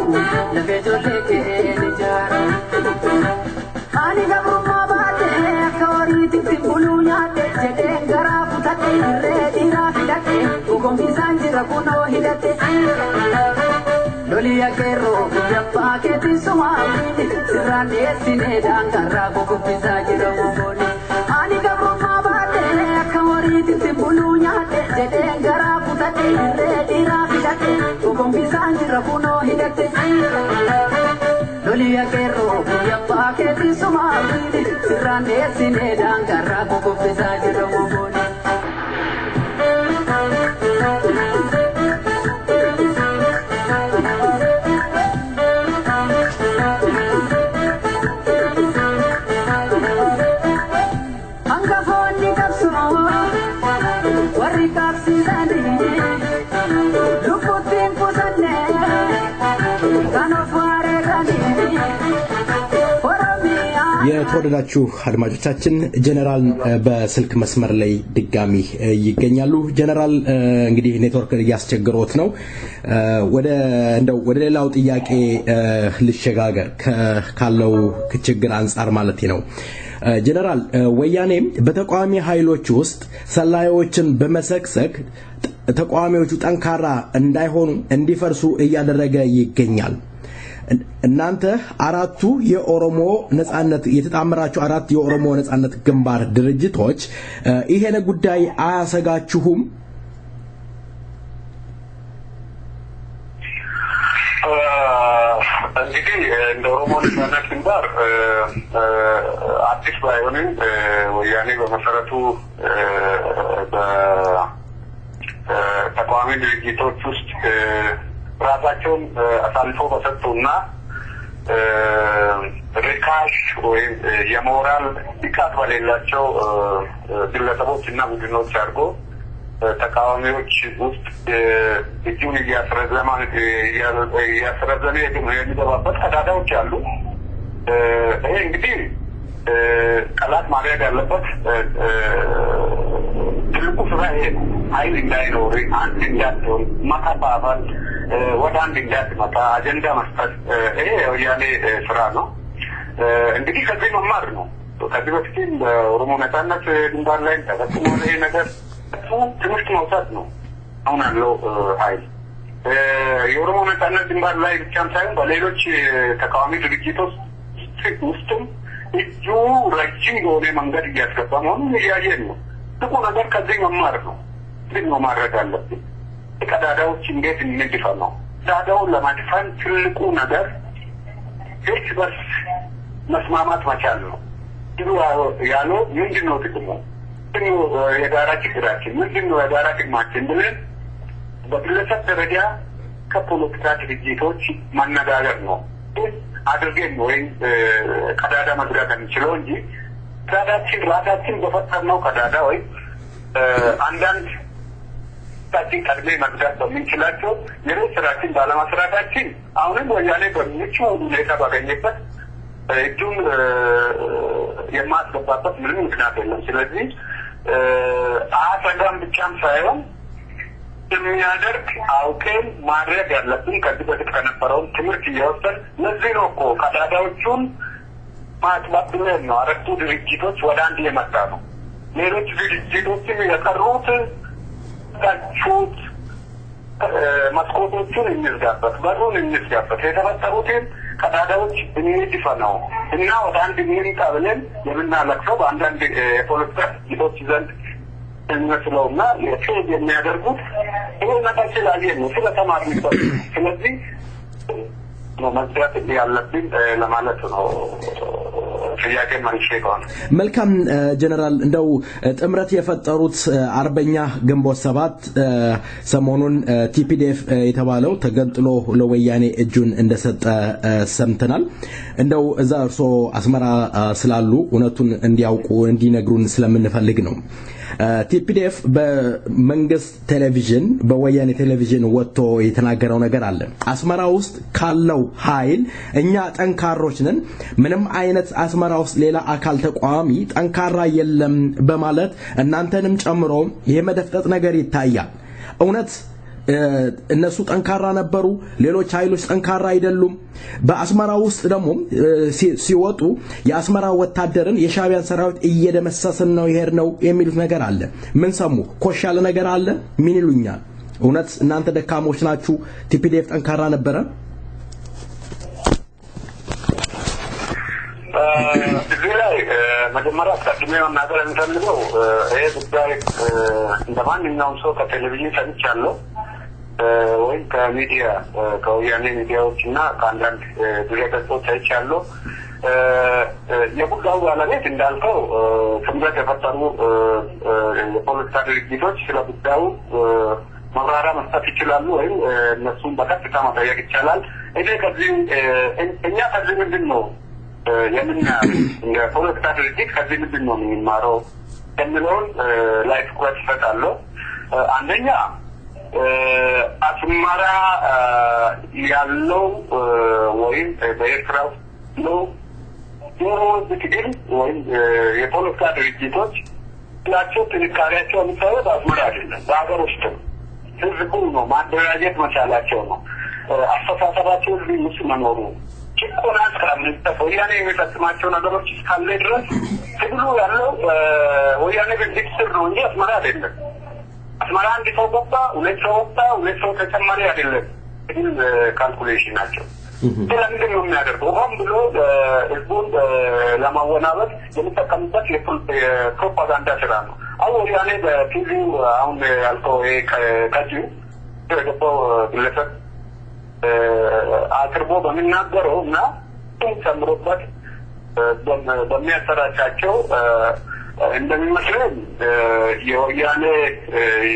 la vejo leke nijara ani gabruma baate kawari timbulu nyaate jede gara putate re dira fidate ugombi sanjira kuno hidate Lolia kero ya paketi suami sirane sine dangara bokupisa jiro mongoni ani gabruma baate kawari timbulu nyaate jede gara putate re dira fidate ugombi sanjira kuno hidate Lolia kero ya paketi suami sirane sine dangara bokupisa jiro mongoni የተወደዳችሁ አድማጮቻችን ጀነራል በስልክ መስመር ላይ ድጋሚ ይገኛሉ ጀነራል እንግዲህ ኔትወርክ ያስቸግሮት ነው ወደ ሌላው ጥያቄ ልሸጋገር ካለው ችግር አንፃር ማለት ነው ጀነራል ወያኔ በተቋሚ ኃይሎች ውስጥ ሰላዮችን በመሰክሰክ ተቋሚዎቹ ጠንካራ እንዳይሆኑ እንዲፈርሱ እያደረገ ይገኛል እናንተ አራቱ የኦሮሞ ነጻነት የተጣመራችሁ አራት የኦሮሞ ነጻነት ግንባር ድርጅቶች ይሄን ጉዳይ አያሰጋችሁም እንግዲህ እንደ ኦሮሞ ነጻነት ግንባር አዲስ ባይሆንም ወያኔ በመሰረቱ በተቋሚ ድርጅቶች ውስጥ ራሳቸውን አሳልፎ በሰጡና ሪካሽ ወይም የሞራል ብቃት በሌላቸው ግለሰቦችና ቡድኖች አድርጎ ተቃዋሚዎች ውስጥ እጁን እያስረዘመ የሚገባበት ቀዳዳዎች አሉ ይሄ እንግዲህ ቀላት ማድረግ ያለበት ትልቁ ስራ ይሄ ኃይል እንዳይኖር አንድ እንዳትሆን ማካባባል ወደ አንድ እንዳትመጣ አጀንዳ መስጠት ይሄ ወያኔ ስራ ነው እንግዲህ ከዚህ መማር ነው ከዚህ በፊት በኦሮሞ ነጻነት ግንባር ላይ ተፈጽሞ ይሄ ነገር ትምህርት መውሰድ ነው አሁን ያለው ኃይል የኦሮሞ ነጻነት ግንባር ላይ ብቻም ሳይሆን በሌሎች ተቃዋሚ ድርጅቶች ውስጥም እጁ ረጅም የሆነ መንገድ እያስገባ መሆኑን እያየን ነው ትልቁ ነገር ከዚህ መማር ነው ግን ማድረግ አለብን ቀዳዳዎች እንዴት እንድፈን ነው ቀዳዳውን ለማድፈን ትልቁ ነገር እርስ በርስ መስማማት መቻል ነው ያለው ምንድነው ጥቅሙ የጋራ ችግራችን ምንድነው የጋራ ጥቅማችን ብለን በግለሰብ ደረጃ ከፖለቲካ ድርጅቶች ማነጋገር ነው አድርገን ወይ ቀዳዳ መዝጋት እንችላለን እንጂ ቀዳዳችን ራሳችን በፈጠርነው ቀዳዳ ወይ አንዳንድ ታዲያ ቀድሜ መዝጋት በሚችላቸው የሮች ስራችን ባለማስራታችን አሁንም ወያኔ በሚቹ ሁኔታ ባገኘበት እጁን የማስገባበት ምንም ምክንያት የለም ስለዚህ አሰጋም ብቻም ሳይሆን የሚያደርግ አውቀን ማድረግ ያለብን ከዚህ በፊት ከነበረው ትምህርት እየወሰን ለዚህ ነው እኮ ቀዳዳዎቹን ማጥባብለን ነው አራቱ ድርጅቶች ወደ አንድ የመጣ ነው ሌሎች ድርጅቶችም የቀሩት ታቹት መስኮቶቹን እንዝጋበት በሩን እንዝጋበት የተፈጠሩትን ቀዳዳዎች እንድፈናው እና ወደ አንድ ምንጣ ብለን የምናለቅሰው በአንዳንድ የፖለቲካ ድርጅቶች ዘንድ እንመስለውና የትም የሚያደርጉት ይሄ ነገር ስላየን ነው ስለተማሩ ስለዚህ ነው መዝጋት ያለብን ለማለት ነው ጥያቄ ማንሽቆን መልካም ጀነራል እንደው ጥምረት የፈጠሩት አርበኛ ግንቦት 7 ሰሞኑን ቲፒዲኤፍ የተባለው ተገንጥሎ ለወያኔ እጁን እንደሰጠ ሰምተናል እንደው እዛ እርሶ አስመራ ስላሉ እውነቱን እንዲያውቁ እንዲነግሩን ስለምንፈልግ ነው ቲፒዲኤፍ በመንግስት ቴሌቪዥን በወያኔ ቴሌቪዥን ወጥቶ የተናገረው ነገር አለ አስመራ ውስጥ ካለው ኃይል እኛ ጠንካሮች ነን ምንም አይነት አስመራ ውስጥ ሌላ አካል ተቋሚ ጠንካራ የለም በማለት እናንተንም ጨምሮ የመደፍጠጥ ነገር ይታያል እውነት እነሱ ጠንካራ ነበሩ ሌሎች ኃይሎች ጠንካራ አይደሉም በአስመራ ውስጥ ደግሞ ሲወጡ የአስመራ ወታደርን የሻቢያን ሰራዊት እየደመሰሰን ነው ይሄር ነው የሚሉት ነገር አለ ምን ሰሙ ኮሻለ ነገር አለ ምን ይሉኛል እውነት እናንተ ደካሞች ናችሁ ቲፒዲኤፍ ጠንካራ ነበረ መጀመሪያ ቀድሜ መናገር እንፈልገው ይሄ ጉዳይ እንደማንኛውም ሰው ከቴሌቪዥን ሰምቻለሁ ወይ ከሚዲያ ከወያኔ ሚዲያዎችና ከአንዳንድ ድረገጾች አይቻለሁ የጉዳዩ ባለቤት እንዳልከው ስምረት የፈጠሩ የፖለቲካ ድርጅቶች ስለ ጉዳዩ ማብራሪያ መስጠት ይችላሉ ወይም እነሱን በቀጥታ መጠየቅ ይቻላል እኛ ከዚህ ምንድን ነው የምናየው እንደ ፖለቲካ ድርጅት ከዚህ ምንድን ነው የምንማረው የሚለውን ላይ ትኩረት ይሰጣለሁ አንደኛ አስመራ ያለው ወይም በኤርትራ ነው የትግል ወይም የፖለቲካ ድርጅቶች ናቸው ጥንካሬያቸው የሚታየው በአስመራ አይደለም በሀገር ውስጥ ህዝቡ ነው ማደራጀት መቻላቸው ነው አስተሳሰባቸው ህዝብ ውስጥ መኖሩ ጭቆና ስራምንተው ወያኔ የሚፈጽማቸው ነገሮች እስካለ ድረስ ትግሉ ያለው ወያኔ በዲክስር ነው እንጂ አስመራ አይደለም አስመራ አንድ ሰው ገባ ሁለት ሰው ተጨማሪ አይደለም ግን ካልኩሌሽን ናቸው ስለምንድን ነው የሚያደርገው ሆን ብሎ ህዝቡን ለማወናበድ የሚጠቀምበት የፕሮፓጋንዳ ስራ ነው አሁን ወያኔ በቲቪው አሁን ያልከው ከጂው የገባው ግለሰብ አቅርቦ በሚናገረውና ተምሮበት በሚያሰራጫቸው እንደሚመስለው የወያኔ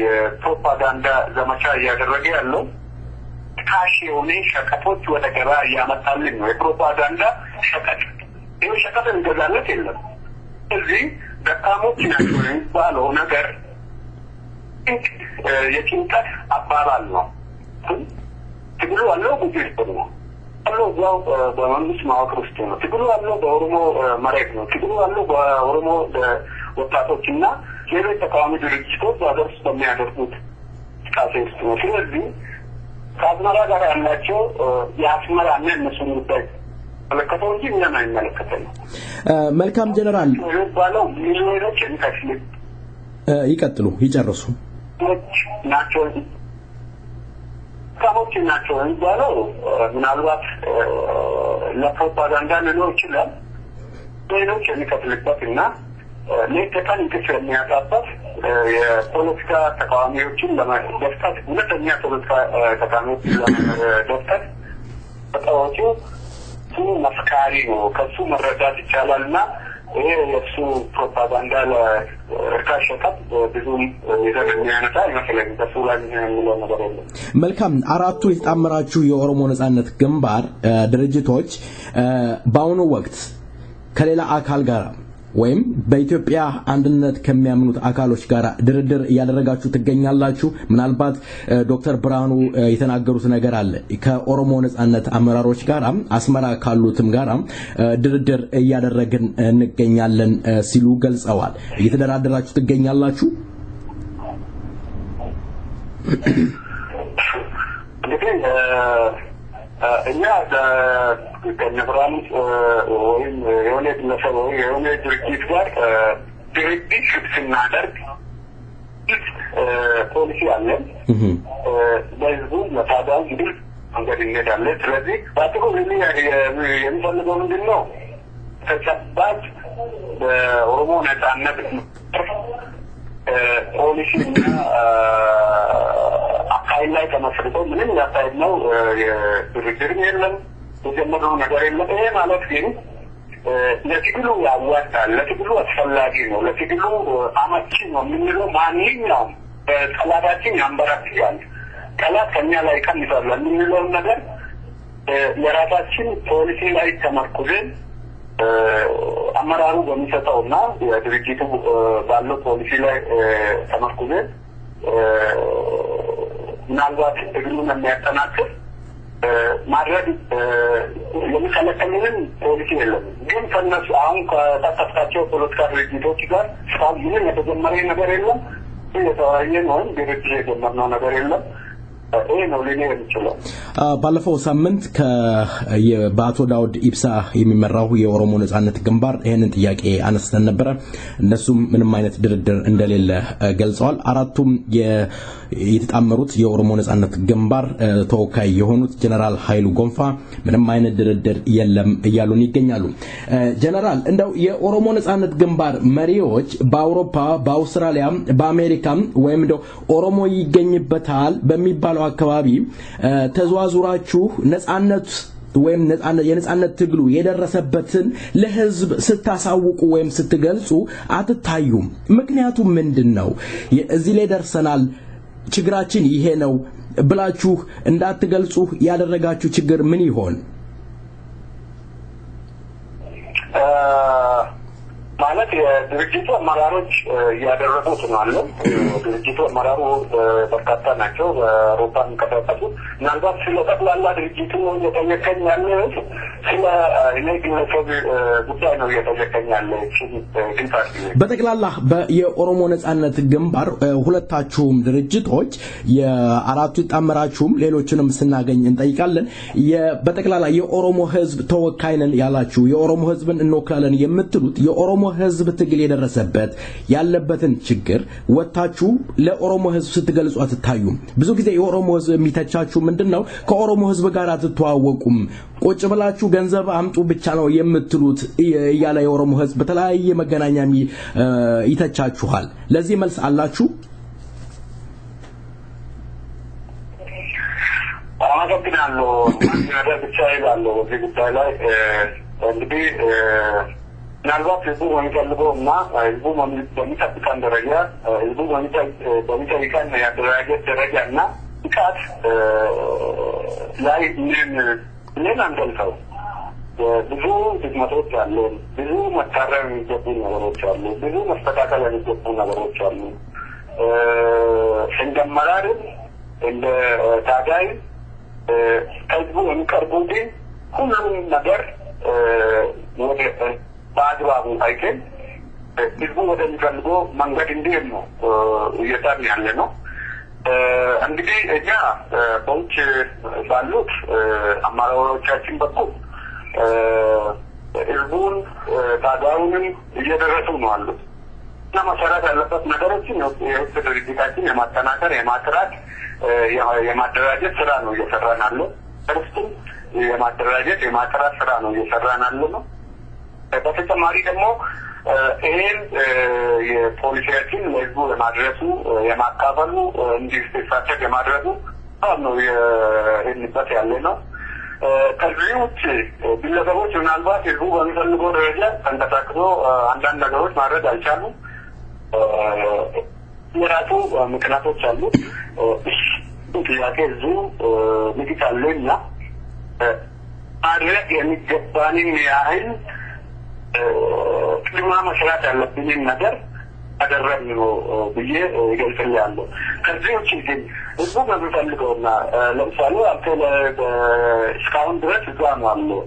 የፕሮፓጋንዳ ዘመቻ እያደረገ ያለው ካሽ የሆነ ሸቀጦች ወደ ገበያ እያመጣልን ነው የፕሮፓጋንዳ ሸቀጥ ይህ ሸቀጥ እንገዛለት የለም እዚህ ደካሞች ናቸው የሚባለው ነገር የጭንቀት አባባል ነው ትግሉ ያለው በጅርት ነው ያለው ያው በመንግስት መዋቅር ውስጥ ነው ትግሉ ያለው በኦሮሞ መሬት ነው ትግሉ ያለው በኦሮሞ ወጣቶችና ሌሎች ተቃዋሚ ድርጅቶች በሀገር ውስጥ በሚያደርጉት እንቅስቃሴ ውስጥ ነው ስለዚህ ከአስመራ ጋር ያላቸው የአስመራና እነሱን ጉዳይ መለከተው እንጂ እኛን አይመለከተንም መልካም ጀነራል ባለው ሚሊዮኖች የሚከፍል ይቀጥሉ ይጨርሱ ናቸው ካሞች ናቸው እንባለው ምናልባት ለፕሮፓጋንዳ ነው ይችላል ሌሎች የሚከፍልበትና ለተቃን እንቅስቃሴ የሚያጣበት የፖለቲካ ተቃዋሚዎችን ለማስደፍታት ሁለተኛ ፖለቲካ ተቃዋሚዎችን ለማስደፍታት ተቃዋሚዎቹ መስካሪ ነው ከሱ መረዳት ይቻላልና ይሄ የሱ ፕሮፓጋንዳ ለርካሽ ሸቀጥ ብዙ ይዘምኛነታ ይመስለኝ በሱ ላይ የሚለው ነገር የለም መልካም አራቱ የተጣመራችሁ የኦሮሞ ነጻነት ግንባር ድርጅቶች በአሁኑ ወቅት ከሌላ አካል ጋር ወይም በኢትዮጵያ አንድነት ከሚያምኑት አካሎች ጋር ድርድር ያደረጋችሁ ትገኛላችሁ ምናልባት ዶክተር ብርሃኑ የተናገሩት ነገር አለ ከኦሮሞ ነጻነት አመራሮች ጋር አስመራ ካሉትም ጋር ድርድር ያደረግን እንገኛለን ሲሉ ገልጸዋል እየተደራደራችሁ ትገኛላችሁ እኛ ከነብራን ወይም የሆነ ግለሰብ ወይ የሆነ ድርጅት ጋር ድርድር ስናደርግ ፖሊሲ አለን በህዝቡ ለታዳው እንግዲህ መንገድ እንሄዳለን ስለዚህ ባጥሩ የሚፈልገው ምንድን ነው ተጨባጭ በኦሮሞ ነጻነት ፖሊሲና አካባቢ ላይ ተመስርተው ምንም ያሳየው ነው የድርድር የለም የጀመረው ነገር የለም ይሄ ማለት ግን ለትግሉ ያዋጣል ለትግሉ አስፈላጊ ነው ለትግሉ አመቺ ነው የምንለው ማንኛውም ጠላታችን ያንበረክካል ጠላት ከኛ ላይ ቀንሳል የምንለው ነገር የራሳችን ፖሊሲ ላይ ተመርኩዘን አመራሩ በሚሰጠውና የድርጅቱ ባለው ፖሊሲ ላይ ተመርኩዘን ምናልባት ትግሉን የሚያጠናክር ማድረግ የሚከለከልን ፖሊሲ የለም ግን ከነሱ አሁን ከተጠቀስካቸው ፖለቲካ ድርጅቶች ጋር ምንም የተጀመረ ነገር የለም የተወያየ ነው ድርድር የጀመርነው ነገር የለም ይሄ ነው ለኔ የሚችለው። ባለፈው ሳምንት በአቶ ዳውድ ኢብሳ የሚመራው የኦሮሞ ነጻነት ግንባር ይሄንን ጥያቄ አነስተን ነበር። እነሱም ምንም አይነት ድርድር እንደሌለ ገልጸዋል። አራቱም የተጣመሩት የኦሮሞ ነጻነት ግንባር ተወካይ የሆኑት ጀነራል ኃይሉ ጎንፋ ምንም አይነት ድርድር የለም እያሉን ይገኛሉ። ጀነራል እንደው የኦሮሞ ነጻነት ግንባር መሪዎች በአውሮፓ በአውስትራሊያ በአሜሪካ ወይም እንደው ኦሮሞ ይገኝበታል በሚባለው አካባቢ ተዟዙራችሁ ነጻነት ወይም የነጻነት ትግሉ የደረሰበትን ለህዝብ ስታሳውቁ ወይም ስትገልጹ አትታዩም። ምክንያቱም ምንድነው? እዚህ ላይ ደርሰናል ችግራችን ይሄ ነው ብላችሁ እንዳትገልጹ ያደረጋችሁ ችግር ምን ይሆን? ማለት የድርጅቱ አመራሮች ያደረጉት ነው አለ። ድርጅቱ አመራሩ በርካታ ናቸው። በአውሮፓን ከተጠቁ ምናልባት ስለ ጠቅላላ ድርጅቱ እየጠየቀኝ ያለው ስለ ግለሰብ ጉዳይ ነው እየጠየቀኝ ያለው። በጠቅላላ የኦሮሞ ነጻነት ግንባር ሁለታችሁም ድርጅቶች የአራቱ ይጣመራችሁም ሌሎችንም ስናገኝ እንጠይቃለን። በጠቅላላ የኦሮሞ ህዝብ ተወካይ ነን ያላችሁ የኦሮሞ ህዝብን እንወክላለን የምትሉት የኦሮሞ ህዝብ ትግል የደረሰበት ያለበትን ችግር ወጣችሁ ለኦሮሞ ህዝብ ስትገልጹ አትታዩም። ብዙ ጊዜ የኦሮሞ ህዝብ የሚተቻችሁ ምንድነው? ከኦሮሞ ህዝብ ጋር አትተዋወቁም፣ ቁጭ ብላችሁ ገንዘብ አምጡ ብቻ ነው የምትሉት እያለ የኦሮሞ ህዝብ በተለያየ መገናኛ ይተቻችኋል። ለዚህ መልስ አላችሁ? አመሰግናለሁ። ነገር ብቻ ይላለው በዚህ ጉዳይ ላይ እንግዲህ ምናልባት ህዝቡ የሚፈልገውና ህዝቡ በሚጠብቀን ደረጃ ህዝቡ በሚጠይቀን የአደረጃጀት ደረጃና ብቃት ላይ ምን አንገልጸው። ብዙ ድክመቶች አሉ፣ ብዙ መታረም የሚገቡ ነገሮች አሉ፣ ብዙ መስተካከል የሚገቡ ነገሮች አሉ። እንደመራርም እንደ ታጋይ ህዝቡ የሚቀርቡትን ሁሉም ነገር ወደ በአግባቡ አይተን ህዝቡ ወደሚፈልገው መንገድ እንዲሄድ ነው እየጣርን ያለ ነው። እንግዲህ እኛ በውጭ ባሉት አማራጮቻችን በኩል ህዝቡን ታጋዩንም እየደረሱ ነው አሉት እና መሰራት ያለበት ነገሮችን የውስጥ ድርጅታችን የማጠናከር የማጥራት የማደራጀት ስራ ነው እየሰራን ያለው። እርሱም የማደራጀት የማጥራት ስራ ነው እየሰራን ያለው ነው። በተጨማሪ ደግሞ ይሄን የፖሊሲያችን ለህዝቡ የማድረሱ የማካፈሉ እንዲሳተፍ የማድረጉ ነው የሄድንበት ያለ ነው። ከዚህ ውጭ ግለሰቦች ምናልባት ህዝቡ በሚፈልገው ደረጃ ተንቀሳቅሶ አንዳንድ ነገሮች ማድረግ አልቻሉም። የራሱ ምክንያቶች አሉ። ጥያቄ ህዝቡ ንግድ አለና ማድረግ የሚገባንን ያህል ቅድማ መስራት ያለብንን ነገር አደረግን ነው ብዬ እገልጻለሁ። ከዚህ ውጭ ግን ህዝቡ በሚፈልገውና ለምሳሌ እስካሁን ድረስ እዛ ነው ያለው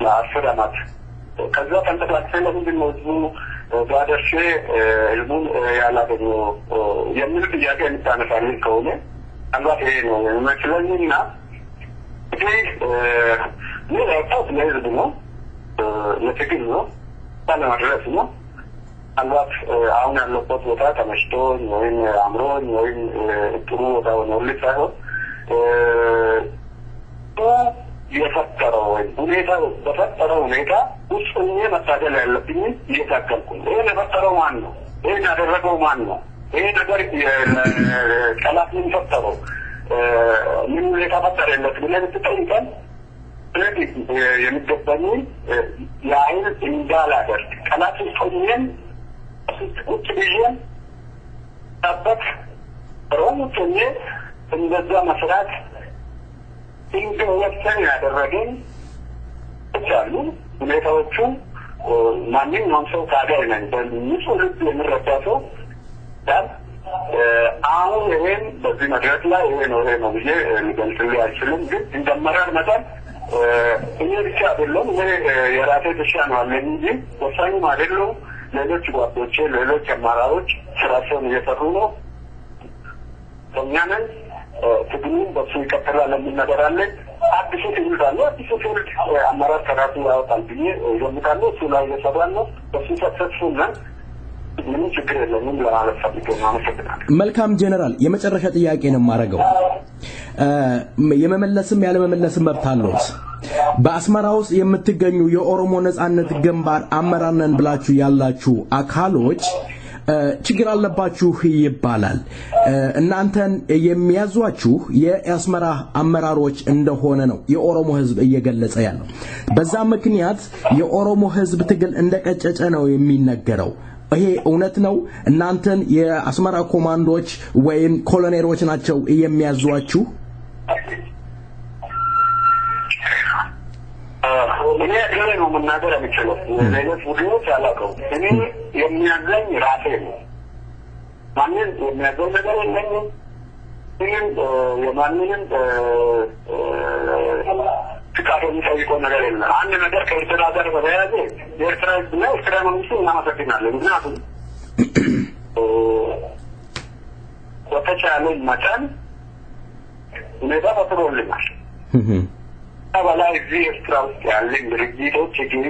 ለ10 ዓመት ከዛ ተንቀሳቅሰን ለምንድን ነው ህዝቡ ባደርሼ ህዝቡን ያላገኘው የሚል ጥያቄ የምታነሳልኝ ከሆነ አንዷት ይሄ ነው የሚመስለኝና እንግዲህ ምን ያውቃት ለህዝብ ነው ለትግል ነው ባለማድረስ ነው። አንዷት አሁን ያለበት ቦታ ተመሽቶኝ ወይም አምሮኝ ወይም ጥሩ ቦታ ነው ልሳይሆን የፈጠረው ሁኔታ በፈጠረው ሁኔታ ውስጥኝ መታገል ያለብኝ እየታገልኩ ነው። ይሄን የፈጠረው ማን ነው? ይሄን ያደረገው ማን ነው? ይሄ ነገር ጠላት ምን ፈጠረው? ምን ሁኔታ ፈጠረለት ብለን ብትጠይቀን ስለዚህ የሚገባኝን የአይን እንዳላደርግ ጠላት ውስጥኝን ቁጭ ብዬን ጠበቅ ሮሙትኝ እንደዛ መስራት እንዲወሰን ያደረገኝ ይቻሉ ሁኔታዎቹ ማንኛውም ሰው ታጋይ ነኝ በንጹህ ልብ የሚረዳ ሰው ዳር አሁን ይሄን በዚህ መድረክ ላይ ይሄ ነው ብዬ ልገልጽልህ አልችልም። ግን እንደመራር መጠን እኔ ብቻ አይደለም እኔ የራሴ ድርሻ ነው አለኝ እንጂ ወሳኙም አይደለም። ሌሎች ጓዶቼ ሌሎች አመራሮች ስራቸውን እየሰሩ ነው። እኛንን ትግሉ ይቀጥላል የሚነገር አለ አዲሱ ትውልድ አለ አዲሱ ትውልድ አመራር ተራቱ ያወጣል ብዬ ገምታለሁ እሱ ላይ እየሰራን ነው በሱ ሰክሰስፉል ነን ምንም ችግር የለም ለማለት ፈልጌ ነው አመሰግናለሁ መልካም ጀነራል የመጨረሻ ጥያቄ ነው ማረጋው የመመለስም ያለመመለስም መብት አለዎት በአስመራ ውስጥ የምትገኙ የኦሮሞ ነጻነት ግንባር አመራር ነን ብላችሁ ያላችሁ አካሎች ችግር አለባችሁ ይባላል እናንተን የሚያዟችሁ የአስመራ አመራሮች እንደሆነ ነው የኦሮሞ ህዝብ እየገለጸ ያለው በዛ ምክንያት የኦሮሞ ህዝብ ትግል እንደቀጨጨ ነው የሚነገረው ይሄ እውነት ነው እናንተን የአስመራ ኮማንዶች ወይም ኮሎኔሎች ናቸው የሚያዟችሁ እኔ ነው መናገር የምችለው ለሌሎች ቡድኖች አላውቀው እኔ የሚያዘኝ ራሴ ነው ማንን የሚያዘኝ ነገር የለኝም እኔም የማንንም ፍቃድ የሚጠይቀው ነገር የለም አንድ ነገር ከኤርትራ ጋር በተያያዘ የኤርትራ መንግስት እናመሰግናለን ምክንያቱም በተቻለ መጠን ሁኔታ ፈጥሮልናል በላይ እዚህ ኤርትራ ውስጥ ያለን ድርጅቶች ግን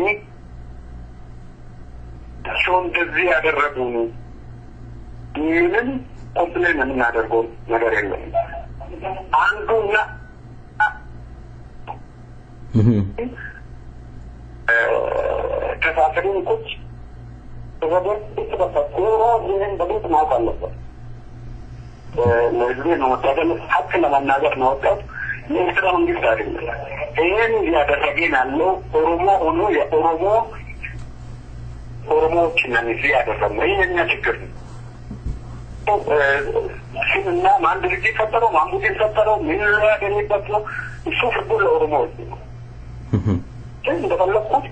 ሰው እንደዚህ ያደረጉ ምንም ኮምፕሌን የምናደርገው ነገር የለም አንዱና ተሳሰሩን ቁጭ ተወደድ ተፈጠረ ይሄን በግልጽ ማወቅ አለበት ለዚህ ነው ታገል ሀቅ ለማናገር ነው ወጣት የኤርትራ መንግስት አይደለም ይሄን ያደረገን ያለው ኦሮሞ ሆኖ የኦሮሞዎች ነን እዚህ ያደረግነው ይሄኛ ችግር ነው እና ማን ድርጅት ፈጠረው ማንቡድን ፈጠረው ምን ያገኝበት ነው እሱ ፍርዱ ለኦሮሞዎች ነው እንደፈለኩት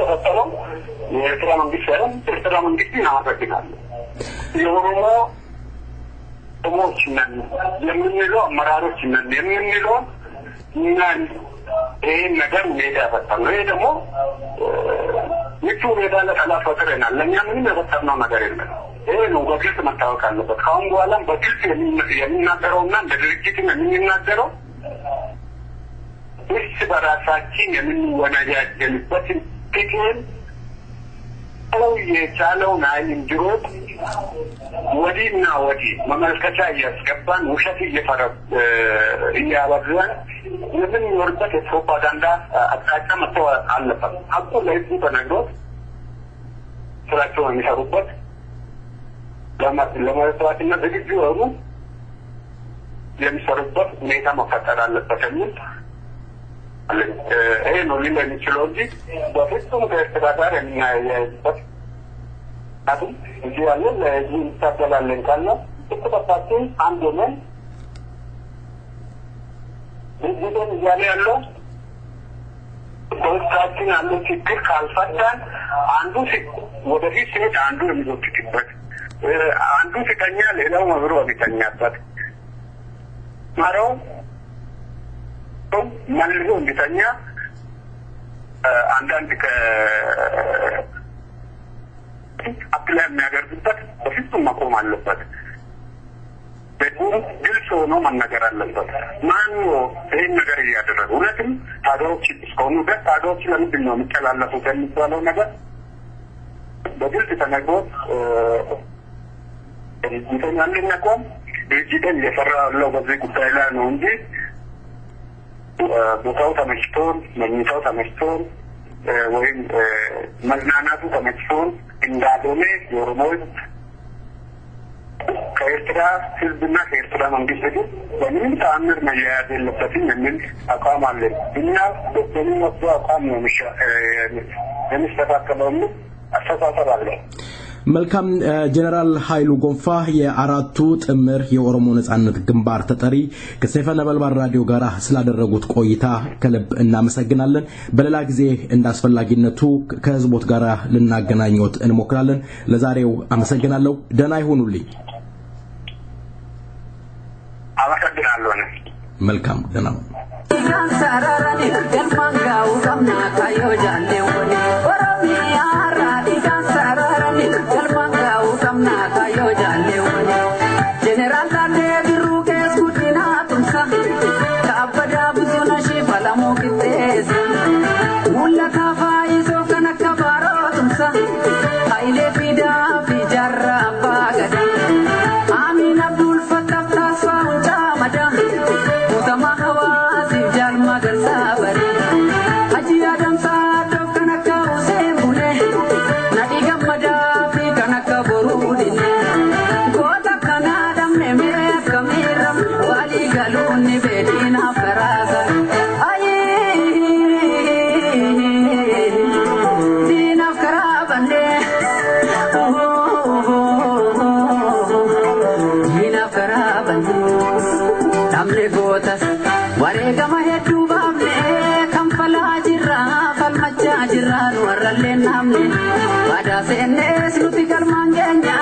ፈጠረው የኤርትራ መንግስት ያለው ኤርትራ መንግስት ያመሰግናል የኦሮሞ ኦሮሞዎች ነን የምንለው አመራሮች ነን የምንለው እናን ይሄን ነገር ሜዳ ፈጠረው ይሄ ደግሞ ይቱ ሜዳ ለሰላም ፈጠረናል ለኛ ምንም የፈጠርነው ነገር የለም ይሄ ነው በግልጽ መታወቅ አለበት ካሁን በኋላ በግልጽ የሚናገረውና ለድርጅትም የሚናገረው እርስ በራሳችን የምንወናጃጀልበት ጥቅም የቻለውን አይን እንዲሮጥ ወዲና ወዲ መመልከቻ እያስገባን ውሸት እያበዛን የምንኖርበት የፕሮፓጋንዳ አቅጣጫ መተው አለበት ሀቁ ለህዝቡ ተነግሮት ስራቸውን የሚሰሩበት ለመስዋዕትና ዝግጁ የሆኑ የሚሰሩበት ሁኔታ መፈጠር አለበት የሚል ይሄ ነው ሊል የሚችለው እንጂ በፍጹም ከኤርትራ ጋር የምናያይበት አሁን እዚህ ያለን ለህዝቡ እንታገላለን ካለ እኩበታችን አንድ ነን እዚህም እያለ ያለው በውስጣችን ያለው ችግር ካልፈታን አንዱ ወደፊት ሲሄድ አንዱ የሚጎትትበት አንዱ ሲተኛ ሌላው መብሮ የሚተኛበት ማረው መልሶ እንዲተኛ አንዳንድ አፕላይ የሚያደርግበት በፍጹም መቆም አለበት በጉም ግልጽ ሆኖ መነገር አለበት ማን ነው ይህን ነገር እያደረገ እውነትም ታጋዮች እስከሆኑ ድረስ ታጋዮች ለምንድን ነው የሚተላለፉት የሚባለው ነገር በግልጽ ተነግሮ ድርጅትን አንድነቆም ድርጅትን እየሰራ ያለው በዚህ ጉዳይ ላይ ነው እንጂ ቦታው ተመችቶን መኝታው ተመችቶን ወይም መዝናናቱ ተመችቶን እንዳልሆነ የኦሮሞ ከኤርትራ ህዝብና ከኤርትራ መንግስት ግን በምንም ተአምር መያያዝ የለበትም የሚል አቋም አለን እኛ በሚመጡ አቋም ነው የሚስተካከለው አስተሳሰብ አለን መልካም ጀነራል ኃይሉ ጎንፋ የአራቱ ጥምር የኦሮሞ ነጻነት ግንባር ተጠሪ ከሰይፈ ነበልባል ራዲዮ ጋር ስላደረጉት ቆይታ ከልብ እናመሰግናለን በሌላ ጊዜ እንዳስፈላጊነቱ ከህዝቦት ጋር ልናገናኙት እንሞክራለን ለዛሬው አመሰግናለሁ ደህና ይሁኑልኝ አመሰግናለሁ መልካም ደህና Sararani delmanga ugamna kayo jande woni Oromia radi sararani delmanga ugamna kayo jande woni General Dade biru galunni bedina farasa ayi dina karabande dina karabande tamle gotas warega mahedu bamne kamfala jirra falmacha jirra warralle namne bada senes luti kalmangenya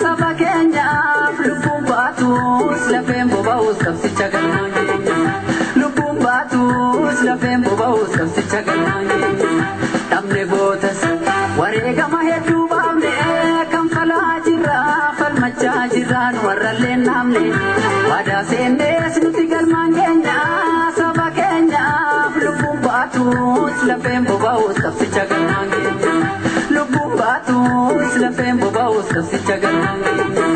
sabakenya lubumbatus la fembo baus kapsicha kalmangenya lubumbatus la fembo baus kapsicha kalmangenya tamne gotas warega mahedu bamne kamfala jirra falmacha jirra warralle namne bada senes luti kalmangenya sabakenya lubumbatus la fembo baus kapsicha kalmangenya lubumbatus la fembo baus kapsicha kalmangenya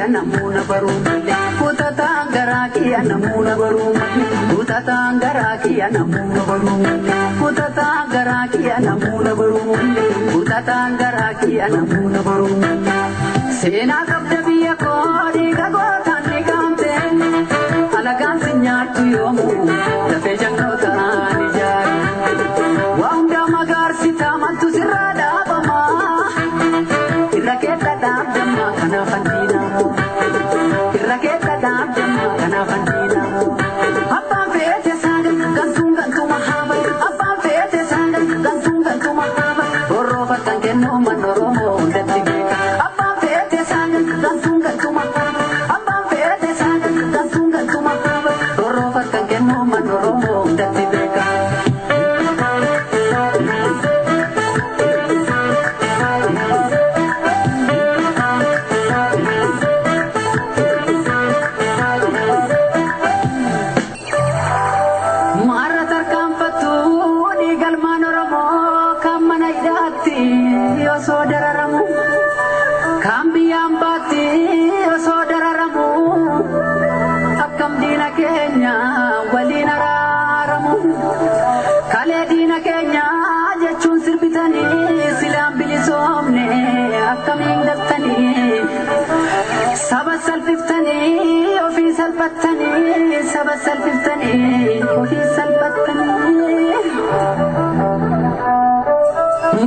namuna barumale kutatangaraki namuna barumale kutatangaraki namuna barumale kutatangaraki namuna barumale kutatangaraki namuna barumale sena kabda biya ko diga gotan nikamte alagan sinyatu yomu dafe jannota nijari wanda magar sitamantu sirada bama iraketa damma kana fantina raketa damma kana fantina appa fete saga gantung gantung mahaba appa fete saga gantung gantung mahaba oro fatange no manoromo datigeka appa fete saga gantung gantung mahaba appa fete saga gantung gantung mahaba oro fatange no manoromo datigeka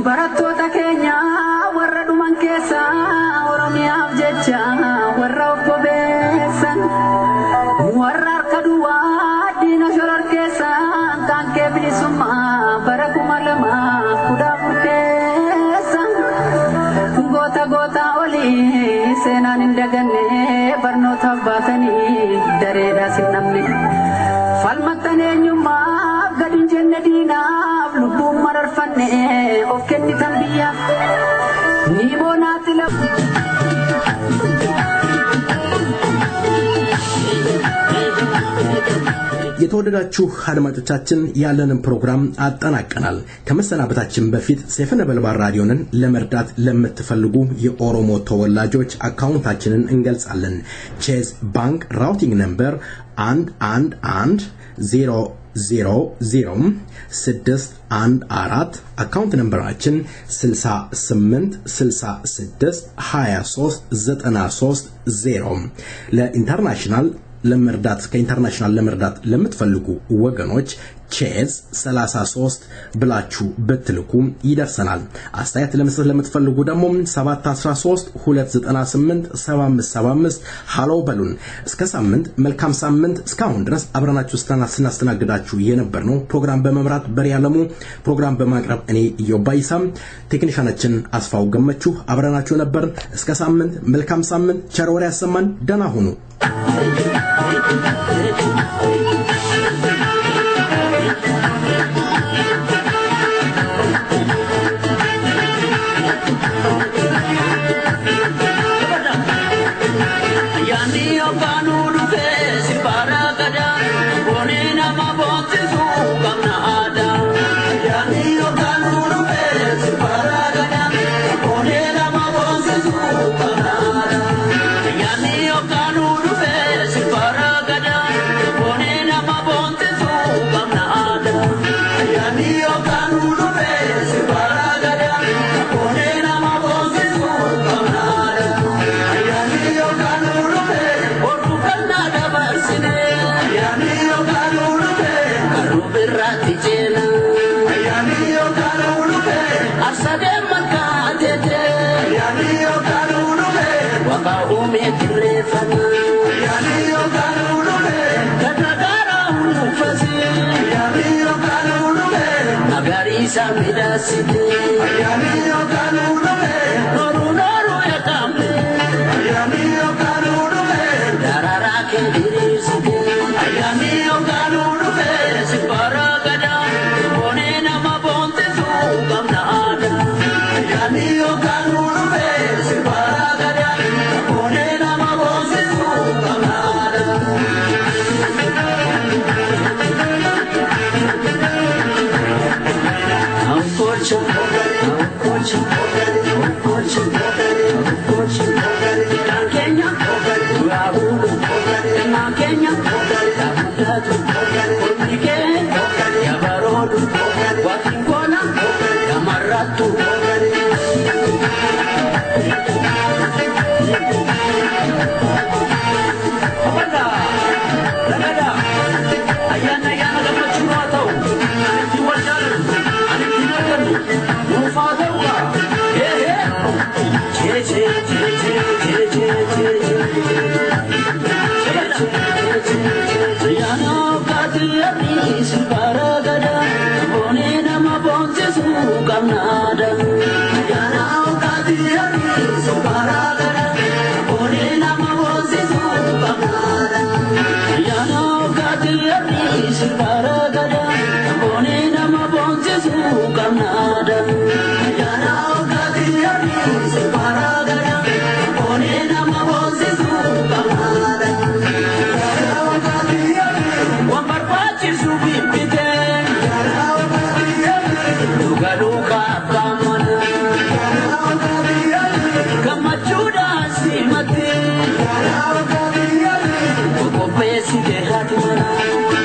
Barattoota keenya warra dhuman keessa Oromiyaaf jecha warra obbo beeksan warra harka duwwaa diina shoror keessa kan kee bilisummaa bara 2014 keessa goota goota olii seenaan hin daganne barnootaaf baatanii dareedhaas hin namne Bataneenyummaa gadin jenne diinaaf lubbuun mararfanne of kennitan biyyaaf ni moonaati lafu. የተወደዳችሁ አድማጮቻችን ያለንን ፕሮግራም አጠናቀናል። ከመሰናበታችን በፊት ሰይፈ ነበልባል ራዲዮንን ለመርዳት ለምትፈልጉ የኦሮሞ ተወላጆች አካውንታችንን እንገልጻለን። ቼዝ ባንክ ራውቲንግ ነምበር 111000614 አካውንት ነምበራችን 6866239390 ለኢንተርናሽናል ለመርዳት ከኢንተርናሽናል ለመርዳት ለምትፈልጉ ወገኖች ቼዝ 33 ብላችሁ በትልኩ ይደርሰናል። አስተያየት ለመስጠት ለምትፈልጉ ደግሞ 713-298-7575 ሃሎ በሉን። እስከ ሳምንት መልካም ሳምንት። እስካሁን ድረስ አብረናችሁ ስናስተናግዳችሁ የነበርነው ፕሮግራም በመምራት በሪያለሙ ፕሮግራም በማቅረብ እኔ ኢዮባይሳም ቴክኒሻናችን አስፋው ገመቹ አብረናችሁ ነበር። እስከ ሳምንት መልካም ሳምንት። ቸር ወሬ ያሰማን። ደህና ሁኑ። Come on,